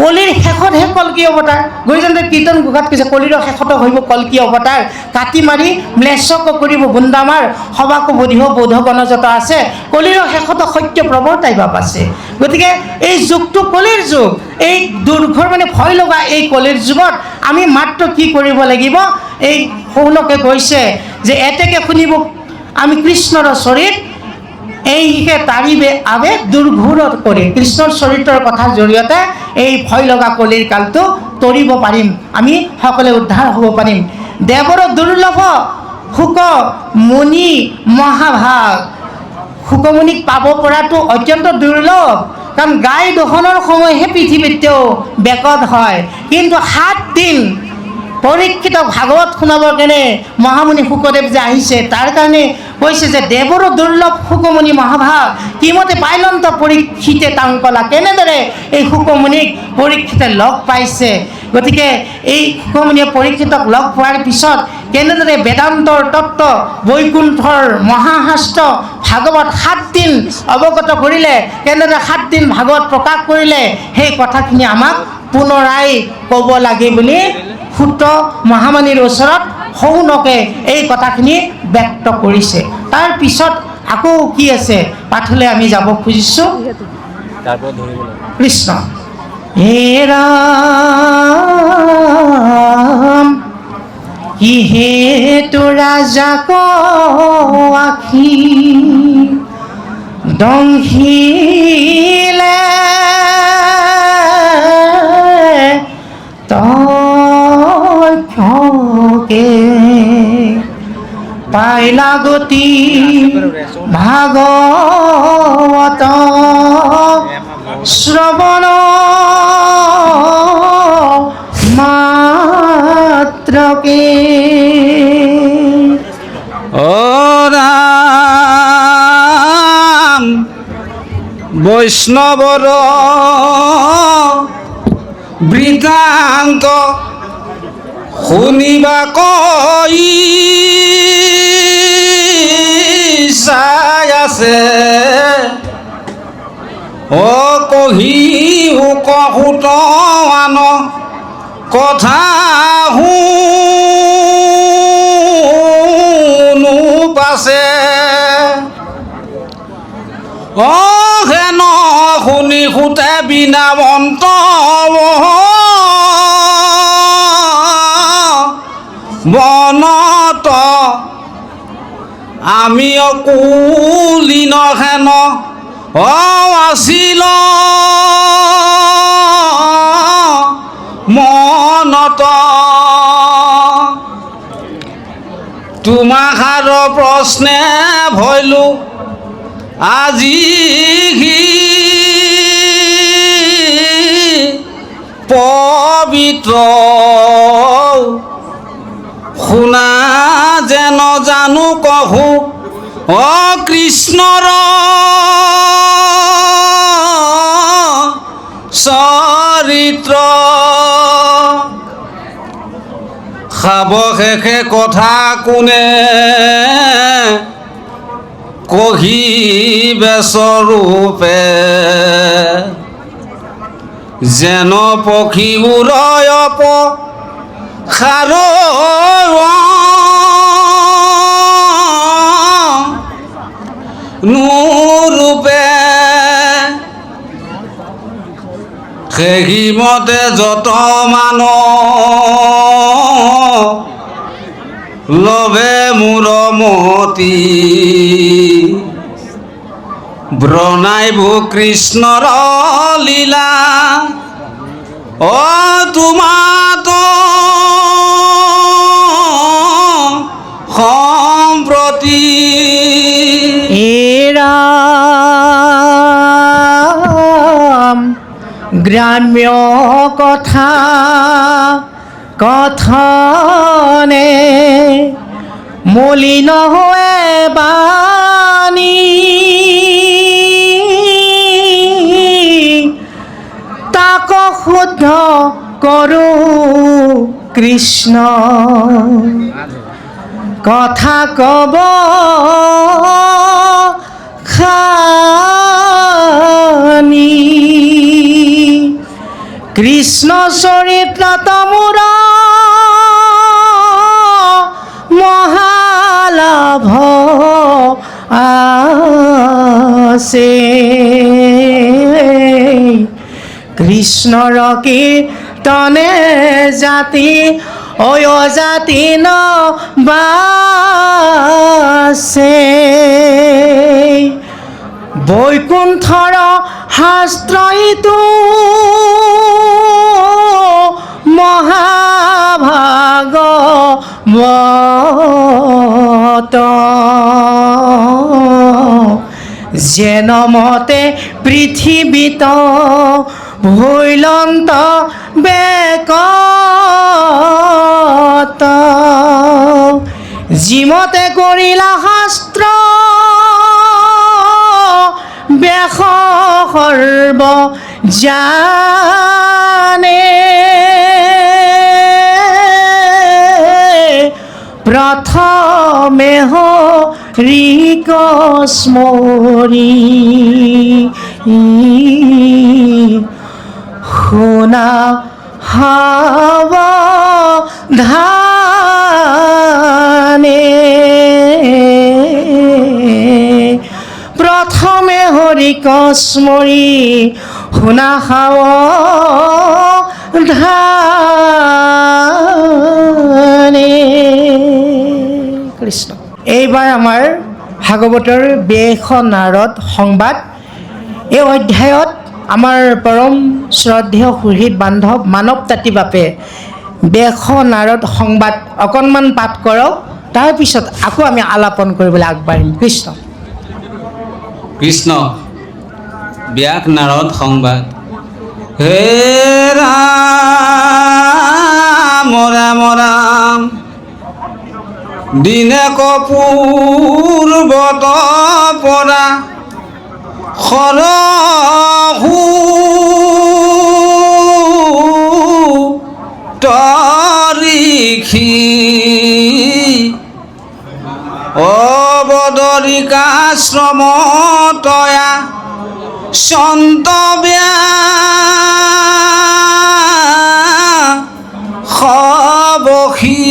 কলিৰ শেষতহে কল্কি অৱতাৰ। গুৰুজনে কীৰ্তন ঘোষাত কৈছে কলিৰ শেষত হইব কল্কি অৱতাৰ, কাটি মাৰি ম্লেচ্ছক কৰিব বুন্দামাৰ, সবাকো বোধিব বোধ গণযত আছে, কলিৰ শেষত সত্য প্ৰৱৰ্তাই বাপ আছে। গতিকে এই যুগটো কলিৰ যুগ। এই দুৰ্ঘৰ মানে ভয় লগা এই কলিৰ যুগত আমি মাত্ৰ কি কৰিব লাগিব? এই শৌনকে কৈছে যে এতেকে শুনিব আমি কৃষ্ণৰ চৰিত, এইহে তাৰিবে আবেগ দুৰ্ঘোৰত কৰি। কৃষ্ণৰ চৰিত্ৰৰ কথাৰ জৰিয়তে এই ভয় লগা কলিৰ কালটো তৰিব পাৰিম, আমি সকলোৱে উদ্ধাৰ হ'ব পাৰিম। দেৱৰ দুৰ্লভ শুক মুনি মহাভাগ, শুকমুনিক পাব পৰাটো অত্যন্ত দুৰ্লভ। কাৰণ গাই দহনৰ সময়হে পৃথিৱীত তেওঁ বেকত হয়, কিন্তু 7 দিন পৰীক্ষিত ভাগৱত শুনাবৰ কাৰণে মহামুনি শুকদেৱ যে আহিছে, তাৰ কাৰণে কৈছে যে দেৱৰ দুৰ্লভ শুকমুনি মহাভাগ কিমতে পাইলন্ত পৰীক্ষিতে তাংকলা। কেনেদৰে এই শুকমুনিক পৰীক্ষিতে লগ পাইছে। গতিকে এই শুকমুনিয়ে পৰীক্ষিতক লগ পোৱাৰ পিছত কেনেদৰে বেদান্তৰ তত্ত্ব, বৈকুণ্ঠৰ মহাশাস্ত্ৰ ভাগৱত 7 দিন অৱগত কৰিলে, কেনেদৰে 7 দিন ভাগৱত প্ৰকাশ কৰিলে, সেই কথাখিনি আমাক পুনৰাই ক'ব লাগে বুলি সূত মহামুনিৰ ওচৰত শৌনকে এই কথাখিনি ব্যক্ত কৰিছে। তাৰ পিছত আকৌ কি আছে পাঠলৈ আমি যাব খুজিছোঁ। কৃষ্ণ হে ৰাম কিহেতু ৰাজাক আখি দংশিলে তকে পাইলা গতি ভাগৱত শ্ৰৱণ মাত্ৰকে। ও ৰাম বৈষ্ণৱৰ বৃত্তান্ত শুনিবা কৈ চাই আছে অ কহি কহুতৱান কথা শুনো পাছে অ হেন শুনি সুতে বিনামন্ত বনত আমি অকুলীন হেন আছিল মনত তোমাহাৰ প্ৰশ্নে ভয়লো আজি পবিত্ৰ শুনা যেন জানো কহো অ কৃষ্ণৰ চৰিত্ৰ খাব শেষে কথা কোনে কহিবে স্বৰূপে যেন পক্ষী উৰয় খাৰ নুৰূপে সেইমতে যত মানুহ লবে মোৰ মতি ব্ৰণাইব কৃষ্ণৰ লীলা অ তোমাত সম্প্ৰতি এৰাম গ্ৰাম্য কথা কথনে মলিন হৈ বাণী তাক শুদ্ধ কৰো কৃষ্ণ কথা কব খানি কৃষ্ণ চৰিত্ৰত মোৰ মহালাভ আছে কৃষ্ণৰ কীৰ্তনে জাতি অজাতি ন বাছে বৈকুণ্ঠৰ শাস্ত্ৰ ইটো মহাভাগৱত যেন মতে পৃথিৱীত ভৈলন্ত বেকত যিমতে কৰিলা শাস্ত্ৰ বেশ সৰ্ব জানে প্ৰথমে হৰিক স্মৰি শুনা সাৱধানে প্ৰথমে হৰিক স্মৰি শুনা সাৱধানে কৃষ্ণ। এইবাৰ আমাৰ ভাগৱতৰ বেশ নাৰদ সংবাদ এই অধ্যায়ত আমাৰ পৰম শ্ৰদ্ধেয় সুহৃদ বান্ধৱ মানৱ তাঁতী বাপে বেশ নাৰদ সংবাদ অকণমান পাঠ কৰক, তাৰপিছত আকৌ আমি আলাপন কৰিবলৈ আগবাঢ়িম। কৃষ্ণ কৃষ্ণ ব্যাস নাৰদ সংবাদ। হে ৰাম ৰাম ৰাম দিনে কপূৰ্বত পৰা সৰ দেখি অবদৰিকাশ্ৰম তয়া সন্তব্যা সবসী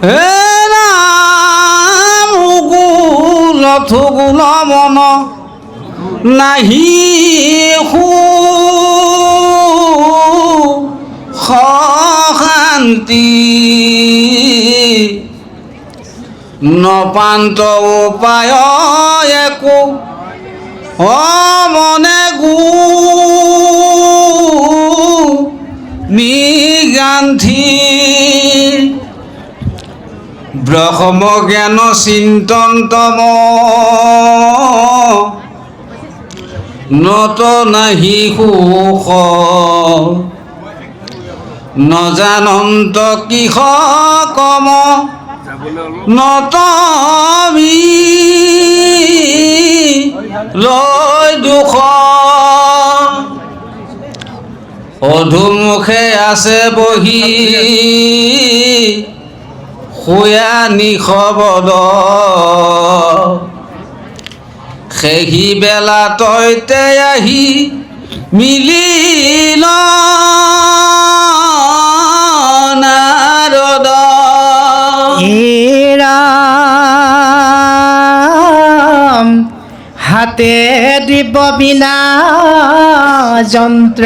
হে ৰাম গুল থগুল মন নাহি শান্তি নপান্ত উপায় একো মনে গু নিগান্ধি ব্ৰহ্ম জ্ঞান চিন্তন তম নত নাহি সুখ নজানন্ত কিহ কম নতমি লৈ দুখ অধুমুখে আছে বহি শুয়া নিশবদ সেহি বেলা তইতে আহি মিলিল নাৰদ হে ৰাম হাতে দিব বিনা যন্ত্ৰ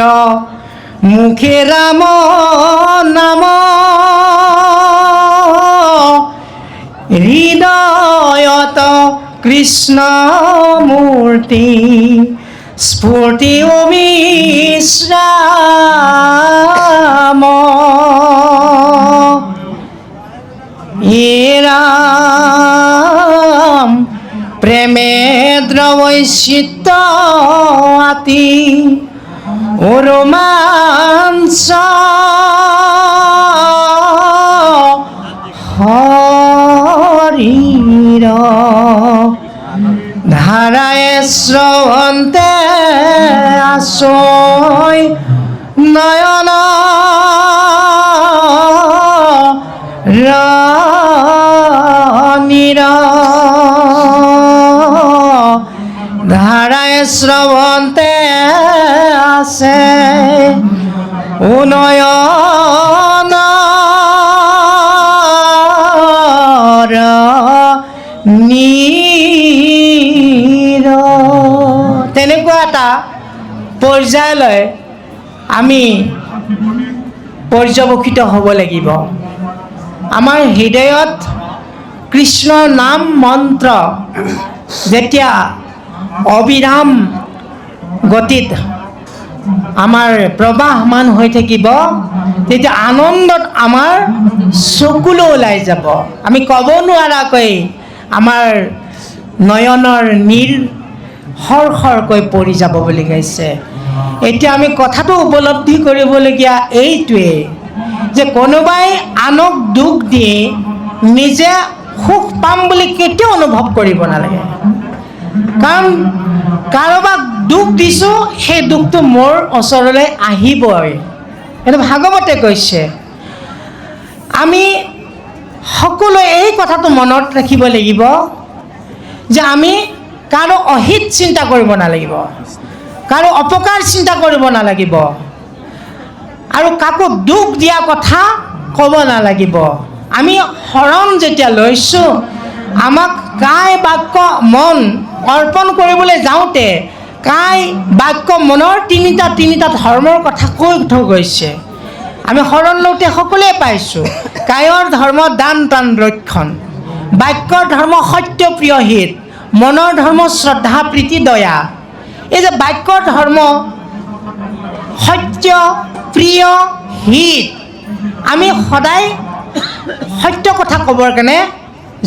মুখে ৰাম নাম হৃদয়ত কৃষ্ণ মূৰ্তি স্ফূৰ্তি বিশ্ৰাম হে ৰাম প্ৰেমে দ্ৰৱৈচিত আতি ৰোমাঞ্চ হৰিৰ ধাৰায়ে শ্ৰৱন্তে আশ্ৰয় নয়ন নীৰ ধাৰায়ে শ্ৰৱন্তে আছে উনয়ন নীৰ তেনেকুৱা এটা পৰ্যায়লৈ আমি পৰ্যবেক্ষিত হ'ব লাগিব। আমাৰ হৃদয়ত কৃষ্ণৰ নাম মন্ত্ৰ যেতিয়া অবিৰাম গতিত আমাৰ প্ৰবাহমান হৈ থাকিব তেতিয়া আনন্দত আমাৰ চকুলো ওলাই যাব, আমি ক'ব নোৱাৰাকৈ আমাৰ নয়নৰ নীৰ সৰসৰকৈ পৰি যাব বুলি কৈছে। এতিয়া আমি কথাটো উপলব্ধি কৰিবলগীয়া এইটোৱে যে কোনোবাই আনক দুখ দি নিজে সুখ পাম বুলি কেতিয়াও অনুভৱ কৰিব নালাগে। কাৰণ কাৰোবাক দুখ দিছোঁ সেই দুখটো মোৰ ওচৰলৈ আহিবই, এইটো ভাগৱতে কৈছে। আমি সকলোৱে এই কথাটো মনত ৰাখিব লাগিব যে আমি কাৰো অহিত চিন্তা কৰিব নালাগিব, কাৰো অপকাৰ চিন্তা কৰিব নালাগিব, আৰু কাকো দুখ দিয়া কথা ক'ব নালাগিব। আমি শৰণ যেতিয়া লৈছোঁ আমাক কায় বাক্য মন অৰ্পণ কৰিবলৈ যাওঁতে কায় বাক্য মনৰ তিনিটা ধৰ্মৰ কথা কৈ থৈ গৈছে। আমি শৰণ লওঁতে সকলোৱে পাইছোঁ কায়ৰ ধৰ্ম দান প্ৰাণ ৰক্ষণ, বাক্যৰ ধৰ্ম সত্য প্ৰিয় হিত, মনৰ ধৰ্ম শ্ৰদ্ধা প্ৰীতি দয়া। এই যে বাক্যৰ ধৰ্ম সত্য প্ৰিয় হিত, আমি সদায় সত্য কথা ক'বৰ কাৰণে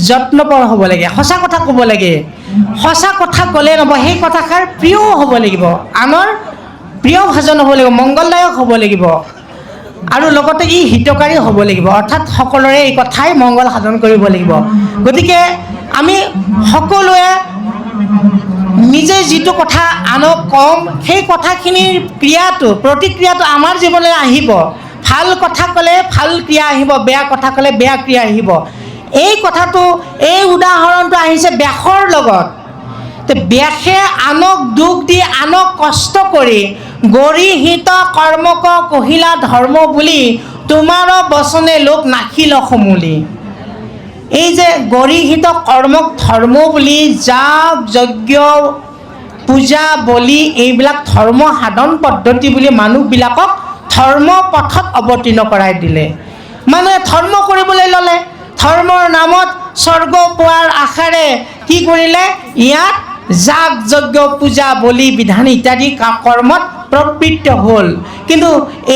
যত্নপৰ হ'ব লাগে, সঁচা কথা ক'ব লাগে। সঁচা কথা ক'লে নহ'ব, সেই কথাষাৰ প্ৰিয়ও হ'ব লাগিব, আনৰ প্ৰিয় ভাজন হ'ব লাগিব, মংগলদায়ক হ'ব লাগিব, আৰু লগতে ই হিতকাৰী হ'ব লাগিব, অৰ্থাৎ সকলোৰে এই কথাই মংগল সাধন কৰিব লাগিব। গতিকে আমি সকলোৱে নিজে যিটো কথা আনক কম সেই কথাখিনিৰ ক্ৰিয়াটো প্ৰতিক্ৰিয়াটো আমাৰ জীৱনলৈ আহিব। ভাল কথা ক'লে ভাল ক্ৰিয়া আহিব, বেয়া কথা ক'লে বেয়া ক্ৰিয়া আহিব। এই কথাটো, এই উদাহৰণটো আহিছে ব্যাসৰ লগত। ব্যাসে আনক দুখ দি, আনক কষ্ট কৰি, গৰিহিত কৰ্মক কহিলা ধৰ্ম বুলি, তোমাৰ বচনে লোক নাখিল সমূলি। এই যে গৰিহিত কৰ্মক ধৰ্ম বুলি, যাগ যজ্ঞ পূজা বলি এইবিলাক ধৰ্ম সাধন পদ্ধতি বুলি মানুহবিলাকক ধৰ্ম পথত অৱতীৰ্ণ কৰাই দিলে। মানুহে ধৰ্ম কৰিবলৈ ল'লে, ধৰ্মৰ নামত স্বৰ্গ পোৱাৰ আশাৰে কি কৰিলে, ইয়াত যাগ যজ্ঞ পূজা বলি বিধান ইত্যাদি কৰ্মত প্ৰবৃত্ত হ'ল। কিন্তু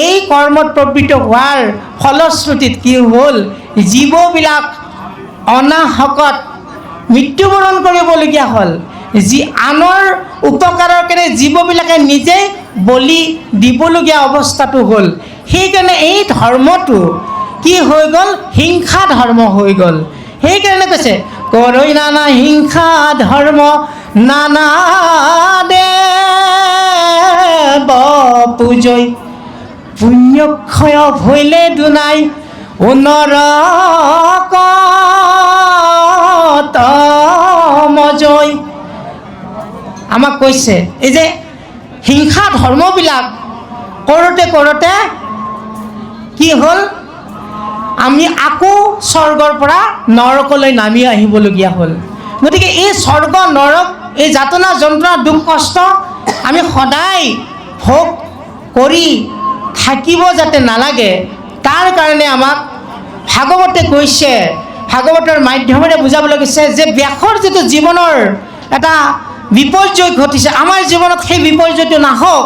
এই কৰ্মত প্ৰবৃত্ত হোৱাৰ ফলশ্ৰুতিত কি হ'ল, জীৱবিলাক অনাহকত মৃত্যুবৰণ কৰিবলগীয়া হ'ল। যি আনৰ উপকাৰৰ কাৰণে জীৱবিলাকে নিজেই বলি দিবলগীয়া অৱস্থাটো হ'ল। সেইকাৰণে এই ধৰ্মটো কি হৈ গ'ল, হিংসা ধৰ্ম হৈ গ'ল। সেইকাৰণে কৈছে কৰৈ নানা হিংসা ধৰ্ম, নানা দেৱ পূজয়, পুণ্যক্ষয় ভৈলে দুনাই নৰকত মজয়। আমাক কৈছে এই যে হিংসা ধৰ্মবিলাক কৰোঁতে কৰোঁতে কি হ'ল, আমি আকৌ স্বৰ্গৰ পৰা নৰকলৈ নামি আহিবলগীয়া হ'ল। গতিকে এই স্বৰ্গ নৰক, এই যাতনা যন্ত্ৰণা দুখ কষ্ট আমি সদায় ভোগ কৰি থাকিব যাতে নালাগে, তাৰ কাৰণে আমাক ভাগৱতে কৈছে, ভাগৱতৰ মাধ্যমেৰে বুজাবলৈ কৈছে যে ব্যাসৰ যিটো জীৱনৰ এটা বিপৰ্যয় ঘটিছে, আমাৰ জীৱনত সেই বিপৰ্যয়টো নাহক।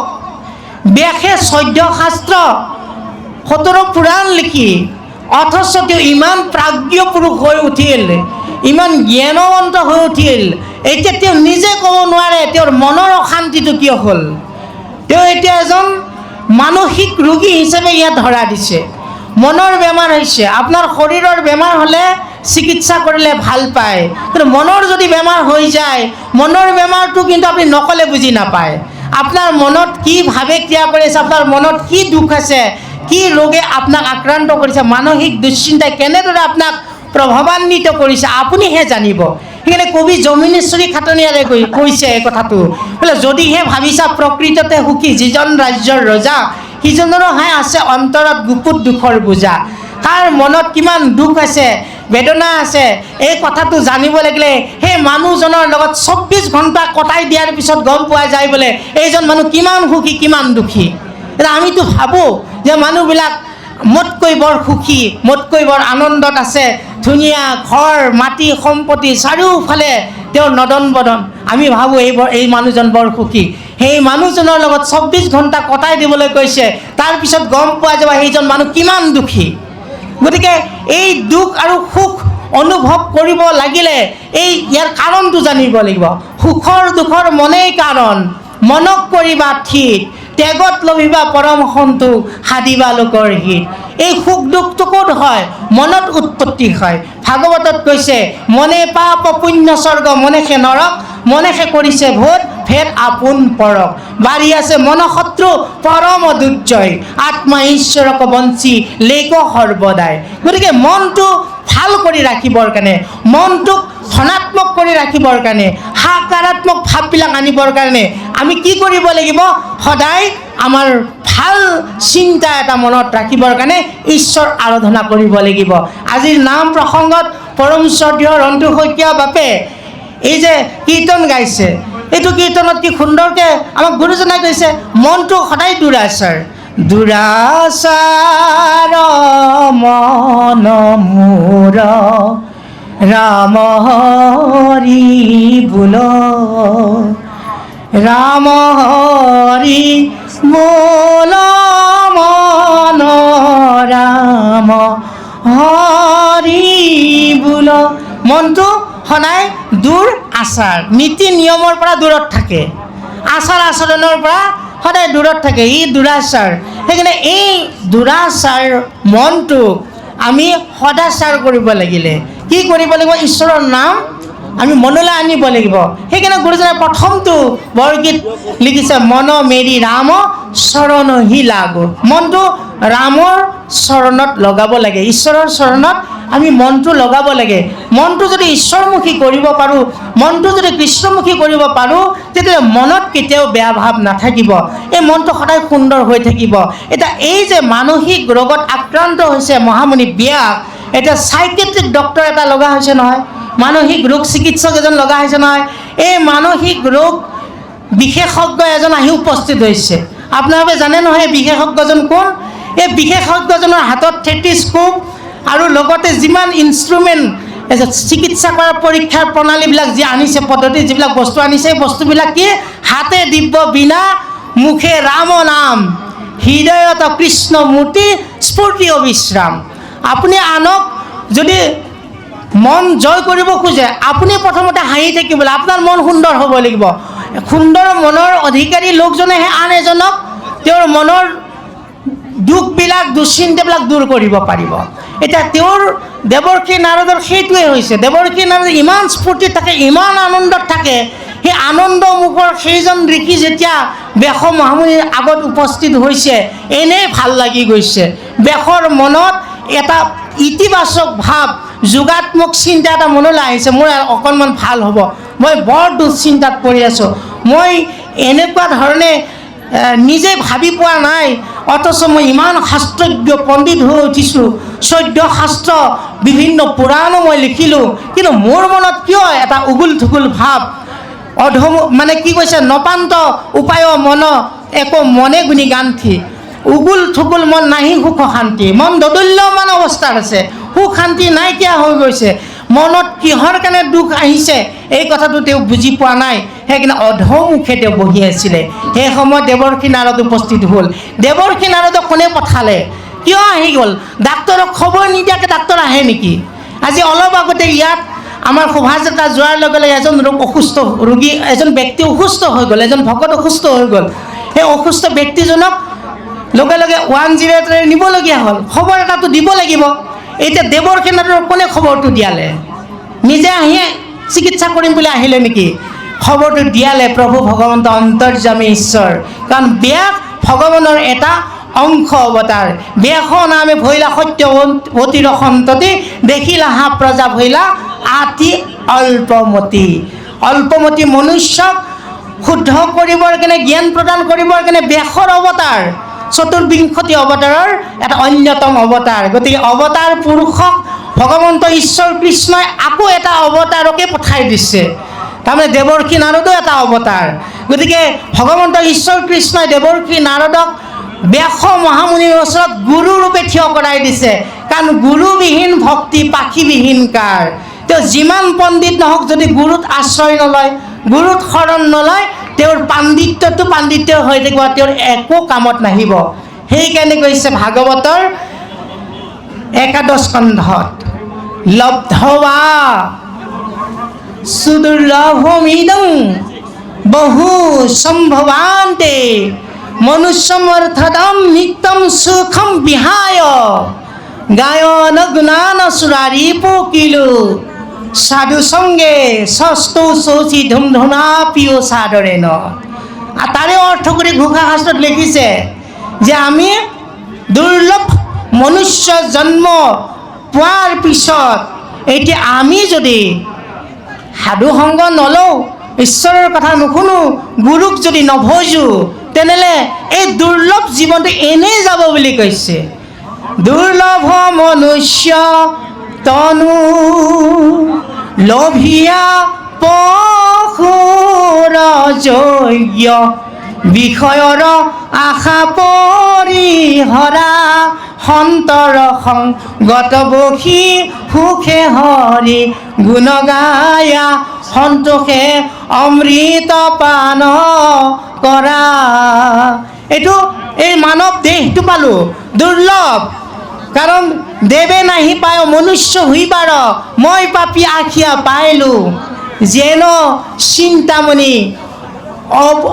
ব্যাসে 14 শাস্ত্ৰ 17 পুৰাণ লিখি, অথচ তেওঁ ইমান প্ৰাজ্ঞ পুৰুষ হৈ উঠিল, ইমান জ্ঞানৱন্ত হৈ উঠিল। এতিয়া তেওঁ নিজে ক'ব নোৱাৰে তেওঁৰ মনৰ অশান্তিটো কিয় হ'ল। তেওঁ এতিয়া এজন মানসিক ৰোগী হিচাপে ইয়াত ধৰা দিছে। মনৰ বেমাৰ হৈছে। আপোনাৰ শৰীৰৰ বেমাৰ হ'লে চিকিৎসা কৰিলে ভাল পায়, কিন্তু মনৰ যদি বেমাৰ হৈ যায়, মনৰ বেমাৰটো কিন্তু আপুনি নক'লে বুজি নাপায়। আপোনাৰ মনত কি ভাৱে ক্ৰিয়া কৰিছে, আপোনাৰ মনত কি দুখ আছে, কি ৰোগে আপোনাক আক্ৰান্ত কৰিছে, মানসিক দুশ্চিন্তাই কেনেদৰে আপোনাক প্ৰভাৱান্বিত কৰিছে, আপুনিহে জানিব। সেইকাৰণে কবি যমিনেশ্বৰী খাটনিয়াৰে কৈছে এই কথাটো, বোলে যদিহে ভাবিছা প্ৰকৃততে সুখী, যিজন ৰাজ্যৰ ৰজা, সিজনৰহে আছে অন্তৰত গুপুত দুখৰ বোজা। কাৰ মনত কিমান দুখ আছে, বেদনা আছে, এই কথাটো জানিব লাগিলে সেই মানুহজনৰ লগত 24 ঘণ্টা কটাই দিয়াৰ পিছত গম পোৱা যায় বোলে এইজন মানুহ কিমান সুখী কিমান দুখী। এতিয়া আমিতো ভাবোঁ যে মানুহবিলাক মোতকৈ বৰ সুখী, মোতকৈ বৰ আনন্দত আছে, ধুনীয়া ঘৰ মাটি সম্পত্তি চাৰিওফালে তেওঁৰ নদন বদন, আমি ভাবোঁ এই মানুহজন বৰ সুখী। সেই মানুহজনৰ লগত 24 ঘণ্টা কটাই দিবলৈ কৈছে, তাৰপিছত গম পোৱা যাব সেইজন মানুহ কিমান দুখী। গতিকে এই দুখ আৰু সুখ অনুভৱ কৰিব লাগিলে ইয়াৰ কাৰণটো জানিব লাগিব। সুখৰ দুখৰ মনেই কাৰণ, মনক কৰিবা ঠিক, ত্যাগত লভিবা পৰম সন্তোষ, সাধিবা লোকৰ হিত। এই সুখ দুখটো ক'ত হয়, মনত উৎপত্তি হয়। ভাগৱতত কৈছে মনে পাপ পুণ্য স্বৰ্গ, মনেহে নৰক, মনেহে কৰিছে ভোট ভেদ আপোন পৰক, বাঢ়ি আছে মনশত্ৰু পৰম দুৰ্জয়, আত্মা ঈশ্বৰক বঞ্চি লেক সৰ্বদাই। গতিকে মনটো ভাল কৰি ৰাখিবৰ কাৰণে, মনটোক ধনাত্মক কৰি ৰাখিবৰ কাৰণে, সাকাৰাত্মক ভাৱবিলাক আনিবৰ কাৰণে আমি কি কৰিব লাগিব, সদায় আমাৰ ভাল চিন্তা এটা মনত ৰাখিবৰ কাৰণে ঈশ্বৰ আৰাধনা কৰিব লাগিব। আজিৰ নাম প্ৰসংগত পৰম শ্ৰদ্ধেয় ৰন্তু শইকীয়া বাপে এই যে কীৰ্তন গাইছে, এইটো কীৰ্তনত কি সুন্দৰকৈ আমাক গুৰুজনাই কৈছে, মনটো সদায় দুৰাচাৰ, দুৰাচাৰ মন মোৰ ৰাম হৰি বোল, ৰাম হৰি বোল মন ৰাম হৰি বোল। মনটো সদায় দূৰ আচাৰ, নীতি নিয়মৰ পৰা দূৰত থাকে, আচাৰ আচৰণৰ পৰা সদায় দূৰত থাকে, ই দুৰাচাৰ। সেইকাৰণে এই দুৰাচাৰ মনটোক আমি সদাচাৰ কৰিব লাগিলে কি কৰিব লাগিব, ঈশ্বৰৰ নাম আমি মনলৈ আনিব লাগিব। সেইকাৰণে গুৰুজনাই প্ৰথমটো বৰগীত লিখিছে, মন মেৰি ৰাম চৰণহি লাগো। মনটো ৰামৰ চৰণত লগাব লাগে, ঈশ্বৰৰ চৰণত আমি মনটো লগাব লাগে। মনটো যদি ঈশ্বৰমুখী কৰিব পাৰোঁ, মনটো যদি কৃষ্ণমুখী কৰিব পাৰোঁ, তেতিয়া মনত কেতিয়াও বেয়া ভাৱ নাথাকিব, এই মনটো সদায় সুন্দৰ হৈ থাকিব। এতিয়া এই যে মানসিক ৰোগত আক্ৰান্ত হৈছে মহামুনি ব্যাস, এতিয়া চাইকেট্ৰিক ডক্টৰ এটা লগা হৈছে নহয়, মানসিক ৰোগ চিকিৎসক এজন লগা হৈছে নহয়। এই মানসিক ৰোগ বিশেষজ্ঞ এজন আহি উপস্থিত হৈছে। আপোনালোকে জানে নহয় এই বিশেষজ্ঞজন কোন? এই বিশেষজ্ঞজনৰ হাতত টেলিস্কোপ আৰু লগতে যিমান ইনষ্ট্ৰুমেণ্ট, চিকিৎসা কৰাৰ পৰীক্ষাৰ প্ৰণালীবিলাক যি আনিছে, পদ্ধতি যিবিলাক বস্তু আনিছে, এই বস্তুবিলাক কি? হাতে দিব্য বীণা, মুখে ৰাম নাম, হৃদয়ত কৃষ্ণ মূৰ্তি, স্ফূৰ্তি অবিশ্ৰাম। আপুনি আনক যদি মন জয় কৰিব খোজে, আপুনি প্ৰথমতে হাঁহি থাকিবলৈ, আপোনাৰ মন সুন্দৰ হ'ব লাগিব। সুন্দৰ মনৰ অধিকাৰী লোকজনেহে আন এজনক তেওঁৰ মনৰ দুখবিলাক, দুশ্চিন্তাবিলাক দূৰ কৰিব পাৰিব। এতিয়া তেওঁৰ দেৱৰ্ষি নাৰদৰ সেইটোৱে হৈছে। দেৱৰ্ষি নাৰদ ইমান স্ফূৰ্তিত থাকে, ইমান আনন্দত থাকে। সেই আনন্দ মুখৰ সেইজন ঋষি যেতিয়া ব্যাস মহামুনিৰ আগত উপস্থিত হৈছে, এনেই ভাল লাগি গৈছে। ব্যাসৰ মনত এটা ইতিবাচক ভাৱ, যোগাত্মক চিন্তা এটা মনলৈ আহিছে, মোৰ অকণমান ভাল হ'ব, মই বৰ দুশ্চিন্তাত পৰি আছোঁ, মই এনেকুৱা ধৰণে নিজে ভাবি পোৱা নাই, অথচ মই ইমান শাস্ত্ৰজ্ঞ পণ্ডিত হৈ উঠিছোঁ, 14 শাস্ত্ৰ বিভিন্ন পুৰাণো মই লিখিলোঁ, কিন্তু মোৰ মনত কিয় এটা উগুল থুগুল ভাৱ? অধম মানে কি কৈছে, নপান্ত উপায় মন একো মনে গুণি গান্থি, উগুল থুগুল মন নাহি সুখ শান্তি। মন দদল্যমান অৱস্থাত আছে, সুখ শান্তি নাইকিয়া হৈ গৈছে। মনত কিহৰ কাৰণে দুখ আহিছে এই কথাটো তেওঁ বুজি পোৱা নাই, সেইকাৰণে অধমুখে তেওঁ বহি আছিলে। সেই সময়ত দেৱৰ্ষি নাৰদ উপস্থিত হ'ল। দেৱৰ্ষি নাৰদক কোনে পঠালে? কিয় আহি গ'ল? ডাক্তৰক খবৰ নিদিয়াকৈ ডাক্তৰ আহে নেকি? আজি অলপ আগতে ইয়াত আমাৰ শোভাযাত্ৰা যোৱাৰ লগে লগে এজন ৰোগী, এজন ব্যক্তি অসুস্থ হৈ গ'ল, এজন ভকত অসুস্থ হৈ গ'ল। সেই অসুস্থ ব্যক্তিজনক লগে লগে 108 নিবলগীয়া হ'ল। খবৰ এটাতো দিব লাগিব। এতিয়া দেৱৰ্ষি নাৰদৰ কোনে খবৰটো দিয়ালে? নিজে আহি চিকিৎসা কৰিম বুলি আহিলে নেকি? খবৰটো দিয়ালে প্ৰভু ভগৱন্ত অন্তৰ্যামী ঈশ্বৰ। কাৰণ ব্যাস ভগৱানৰ এটা অংশ অৱতাৰ। ব্যাস নামে ভৈলা সত্যৱতীৰ সন্ততি, দেখিলা হা প্ৰজা ভৈলা আতি অল্পমতি। অল্পমতি মনুষ্যক শুদ্ধ কৰিবৰ কাৰণে, জ্ঞান প্ৰদান কৰিবৰ কাৰণে ব্যাসৰ অৱতাৰ, চতুৰ্বিংশতি অৱতাৰৰ এটা অন্যতম অৱতাৰ। গতিকে অৱতাৰ পুৰুষক ভগৱন্ত ঈশ্বৰ কৃষ্ণই আকৌ এটা অৱতাৰকে পঠাই দিছে। তাৰমানে দেৱৰ্ষি নাৰদো এটা অৱতাৰ। গতিকে ভগৱন্ত ঈশ্বৰ কৃষ্ণই দেৱৰ্ষি নাৰদক ব্যাস মহামুনিৰ ওচৰত গুৰুৰূপে থিয় কৰাই দিছে। কাৰণ গুৰুবিহীন ভক্তি পাখীবিহীন কাৰ। তেওঁ যিমান পণ্ডিত নহওক, যদি গুৰুত আশ্ৰয় নলয়, গুৰুত শৰণ নলয়, তেওঁৰ পাণ্ডিত্যটো পাণ্ডিত্য হৈ থাকিব, তেওঁৰ একো কামত নাহিব। সেইকাৰণে কৈছে ভাগৱতৰ 11 স্কন্ধত, লব্ধৱা সুদুৰ্লভমিদং বহু সম্ভৱান্তে মনুষ্যমৰ্থদম নিত্যম সুখম বিহায় গায়ন গুণান সুৰাৰিপু কিলো সাধু সঙ্গে ষষ্ঠ শৌচি ধুমধুনা পিও সাদরে ন। আর তারে অর্থ করে ঘোষা শাস্ত্রত লিখিছে যে আমি দুর্লভ মনুষ্য জন্ম পোৱাৰ পিছত এতিয়া আমি যদি সাধু সংগ নলওঁ, ঈশ্বৰৰ কথা নুশুনো, গুৰুক যদি নভজো, তেনেহ'লে এই দুৰ্লভ জীৱনটো এনেই যাব বুলি কৈছে। দুৰ্লভ মনুষ্য তনু লোভিয়া পশুৰ যজ্ঞ বিষয়ৰ আশা পৰিহৰা সন্তৰ সংগত বসি সুখে হৰি গুণ গায়া সন্তোষে অমৃত পান কৰা। এইটো এই মানৱ দেহটো পালোঁ দুৰ্লভ, কাৰণ দেৱে নাহি পায় মনুষ্য হইবাৰ, মই পাপী আখিয়া পাইলোঁ যেন চিন্তামণি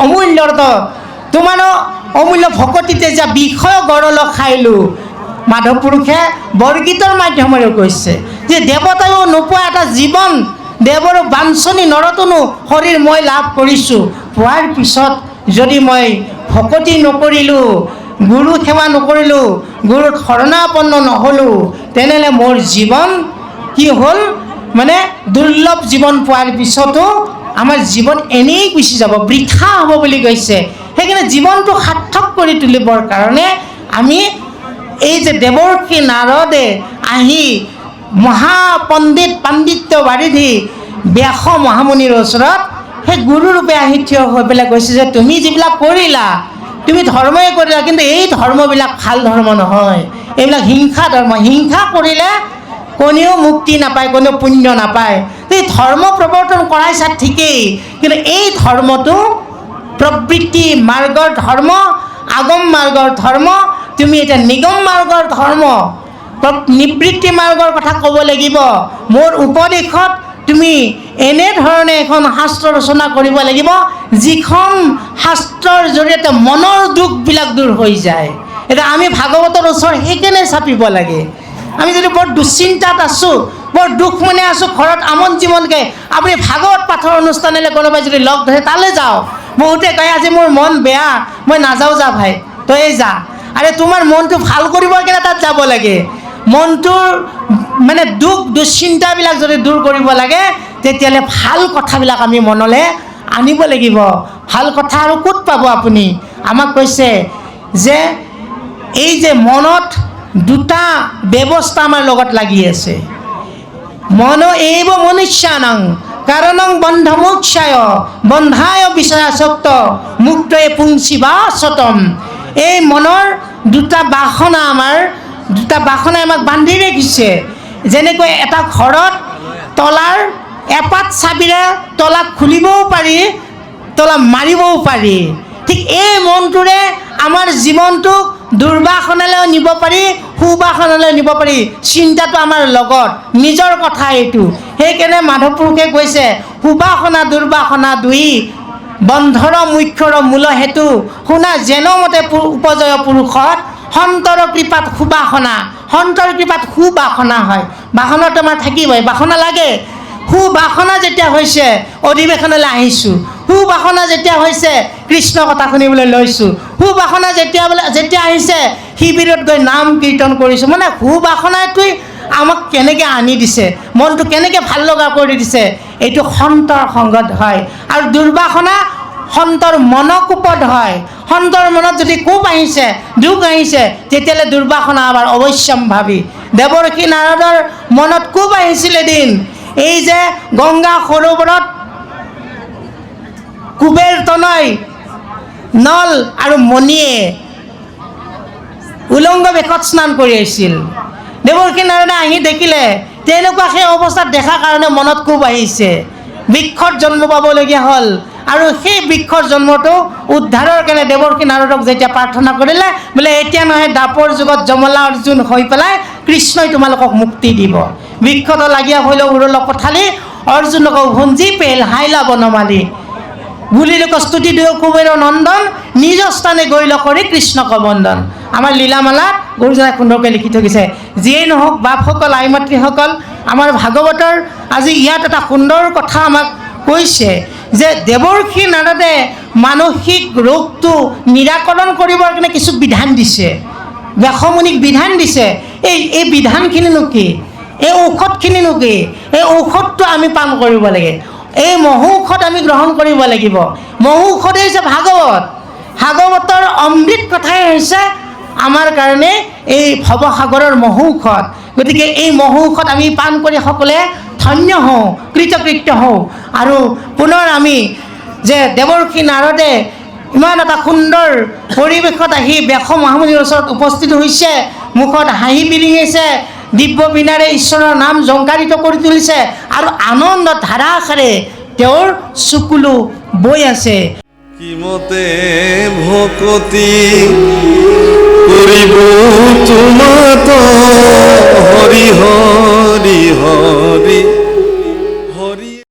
অমূল্যত তোমাৰ অমূল্য ভকতিতে যা বিষয় গৰল খাইলোঁ। মাধৱ পুৰুষে বৰগীতৰ মাধ্যমেৰে কৈছে যে দেৱতায়ো নোপোৱা এটা জীৱন দেৱৰ বাঞ্ছনি নৰতনো শৰীৰ মই লাভ কৰিছোঁ। পোৱাৰ পিছত যদি মই ভকতি নকৰিলোঁ, গুৰু সেৱা নকৰিলোঁ, গুৰুত শৰণাপন্ন নহ'লোঁ, তেনেহ'লে মোৰ জীৱন কি হ'ল, মানে দুৰ্লভ জীৱন পোৱাৰ পিছতো আমাৰ জীৱন এনেই গুচি যাব, বৃথা হ'ব বুলি কৈছে। সেইকাৰণে জীৱনটো সাৰ্থক কৰি তুলিবৰ কাৰণে আমি এই যে দেৱৰ্ষি নাৰদে আহি পাণ্ডিত্য বাৰিধি ব্যাস মহামুনিৰ ওচৰত সেই গুৰুৰূপে আহি থিয় হৈ পেলাই কৈছে যে তুমি যিবিলাক কৰিলা, তুমি ধৰ্মই কৰিলা, কিন্তু এই ধৰ্মবিলাক ভাল ধৰ্ম নহয়, এইবিলাক হিংসা ধৰ্ম। হিংসা কৰিলে কোনেও মুক্তি নাপায়, কোনেও পুণ্য নাপায়। এই ধৰ্ম প্ৰৱৰ্তন কৰাইছা ঠিকেই, কিন্তু এই ধৰ্মটো প্ৰবৃত্তি মাৰ্গৰ ধৰ্ম, আগম মাৰ্গৰ ধৰ্ম, তুমি এতিয়া নিগম মাৰ্গৰ ধৰ্ম, নিবৃত্তি মাৰ্গৰ কথা ক'ব লাগিব। মোৰ উপদেশত তুমি এনেধৰণে এখন শাস্ত্ৰ ৰচনা কৰিব লাগিব, যিখন শাস্ত্ৰৰ জৰিয়তে মনৰ দুখবিলাক দূৰ হৈ যায়। এতিয়া আমি ভাগৱতৰ ওচৰ সেইকাৰণে চাপিব লাগে। আমি যদি বৰ দুশ্চিন্তাত আছোঁ, বৰ দুখ মনে আছোঁ, ঘৰত আমন জীৱনকৈ আপুনি ভাগৱত পাঠৰ অনুষ্ঠানলৈ কোনোবাই যদি লগ ধৰে তালৈ যাওঁ। বহুতে কয় আজি মোৰ মন বেয়া, মই নাযাওঁ, যা ভাই তই যা। আৰে তোমাৰ মনটো ভাল কৰিবৰ কাৰণে তাত যাব লাগে। মনটোৰ মানে দুখ দুশ্চিন্তাবিলাক যদি দূৰ কৰিব লাগে, তেতিয়াহ'লে ভাল কথাবিলাক আমি মনলৈ আনিব লাগিব। ভাল কথা আৰু ক'ত পাব আপুনি? আমাক কৈছে যে এই যে মনত দুটা ব্যৱস্থা আমাৰ লগত লাগি আছে। মন এইব মনুষ্যানং কাৰণং বন্ধ মোক্ষায় বন্ধায় বিষয়াসক্ত মুক্তয়ে পুংসিবা সতম। এই মনৰ দুটা বাসনা, আমাৰ দুটা বাসনাই আমাক বান্ধি ৰাখিছে। যেনেকৈ এটা ঘৰত তলাৰ এপাত চাবিৰে তলা খুলিবও পাৰি, তলা মাৰিবও পাৰি। ঠিক এই মনটোৰে আমাৰ জীৱনটোক দুৰ্বাসনালৈ নিব পাৰি, সুবাসনালৈ নিব পাৰি। চিন্তাটো আমাৰ লগত, নিজৰ কথা এইটো। সেইকাৰণে মাধৱ পুৰুষে কৈছে সুবাসনা দুৰ্বাসনা দুই বন্ধৰ মুখ্যৰ মূল হেতু শুনা যেন মতে উপজয় পুৰুষত সন্তৰ কৃপাত সুবাসনা। সন্তৰ কৃপাত সুবাসনা হয়। বাসনাটো আমাৰ থাকিবই, বাসনা লাগে। সুবাসনা যেতিয়া হৈছে অধিৱেশনলৈ আহিছোঁ, সুবাসনা যেতিয়া হৈছে কৃষ্ণ কথা শুনিবলৈ লৈছোঁ, সুবাসনা যেতিয়া আহিছে শিবিৰত গৈ নাম কীৰ্তন কৰিছোঁ, মানে সুবাসনাটোৱে আমাক কেনেকৈ আনি দিছে, মনটো কেনেকৈ ভাল লগা কৰি দিছে, এইটো সন্তৰ সংগত হয়। আৰু দুৰ্বাসনা সন্তৰ মনকোপত হয়। সন্তৰ মনত যদি কোপ আহিছে, দুখ আহিছে, তেতিয়াহ'লে দুৰ্বাসনা আমাৰ অৱশ্যম্ভাৱী। দেৱৰ্ষি নাৰদৰ মনত কোপ আহিছিল এদিন, এই যে গংগা সৰোবৰত কুবেৰ তনয় নল আৰু মণিয়ে উলংগ বেশত স্নান কৰি আহিছিল। দেৱৰ্ষি নাৰদে আহি দেখিলে তেনেকুৱা সেই অৱস্থাত দেখা কাৰণে মনত কোব আহিছে, বৃক্ষত জন্ম পাবলগীয়া হ'ল। আৰু সেই বৃক্ষৰ জন্মটো উদ্ধাৰৰ কাৰণে দেৱৰ্ষি নাৰদক যেতিয়া প্ৰাৰ্থনা কৰিলে, বোলে এতিয়া নহয় দাপৰ যুগত যমলা অৰ্জুন হৈ পেলাই কৃষ্ণই তোমালোকক মুক্তি দিব। বৃক্ষত লাগীয়া হইল উৰল পঠালি অৰ্জুনক ভঞ্জি পেল হাইলা বনমালি গুলিলোক স্তুতি দিও কুবেৰ নন্দন নিজ স্থানে গৈল কৰি কৃষ্ণক বন্দন। আমাৰ লীলামালাত গুৰুজনাই সুন্দৰকৈ লিখি থৈ গৈছে। যিয়েই নহওক বাপসকল, আই মাতৃসকল, আমাৰ ভাগৱতৰ আজি ইয়াত এটা সুন্দৰ কথা আমাক কৈছে যে দেৱৰ্ষি নাৰদে মানসিক ৰোগটো নিৰাকৰণ কৰিবৰ কাৰণে কিছু বিধান দিছে, ব্যাসমুনিক বিধান দিছে। এই বিধানখিনিনো কি, এই ঔষধখিনিনো কি? এই ঔষধটো আমি পান কৰিব লাগে, এই মহৌষধ আমি গ্ৰহণ কৰিব লাগিব। মহৌষধেই হৈছে ভাগৱত। ভাগৱতৰ অমৃত কথাই হৈছে আমাৰ কাৰণে এই ভৱসাগৰৰ মহৌষধ। গতিকে এই মহৌষধ আমি পান কৰি সকলোৱে ধন্য হওঁ, কৃতকৃত্য হওঁ। আৰু পুনৰ আমি যে দেৱৰ্ষি নাৰদে ইমান এটা সুন্দৰ পৰিৱেশত আহি ব্যাস মহামুনিৰ ওচৰত উপস্থিত হৈছে, মুখত হাঁহি বিৰিঙিছে, দিব্য বীণাৰে ঈশ্বৰৰ নাম জংকাৰিত কৰি তুলিছে, আৰু আনন্দ ধাৰাসাৰে তেওঁৰ চকুলো বৈ আছে। কিমতে ভকতি কৰিব তোমাত হৰি হৰি হৰি।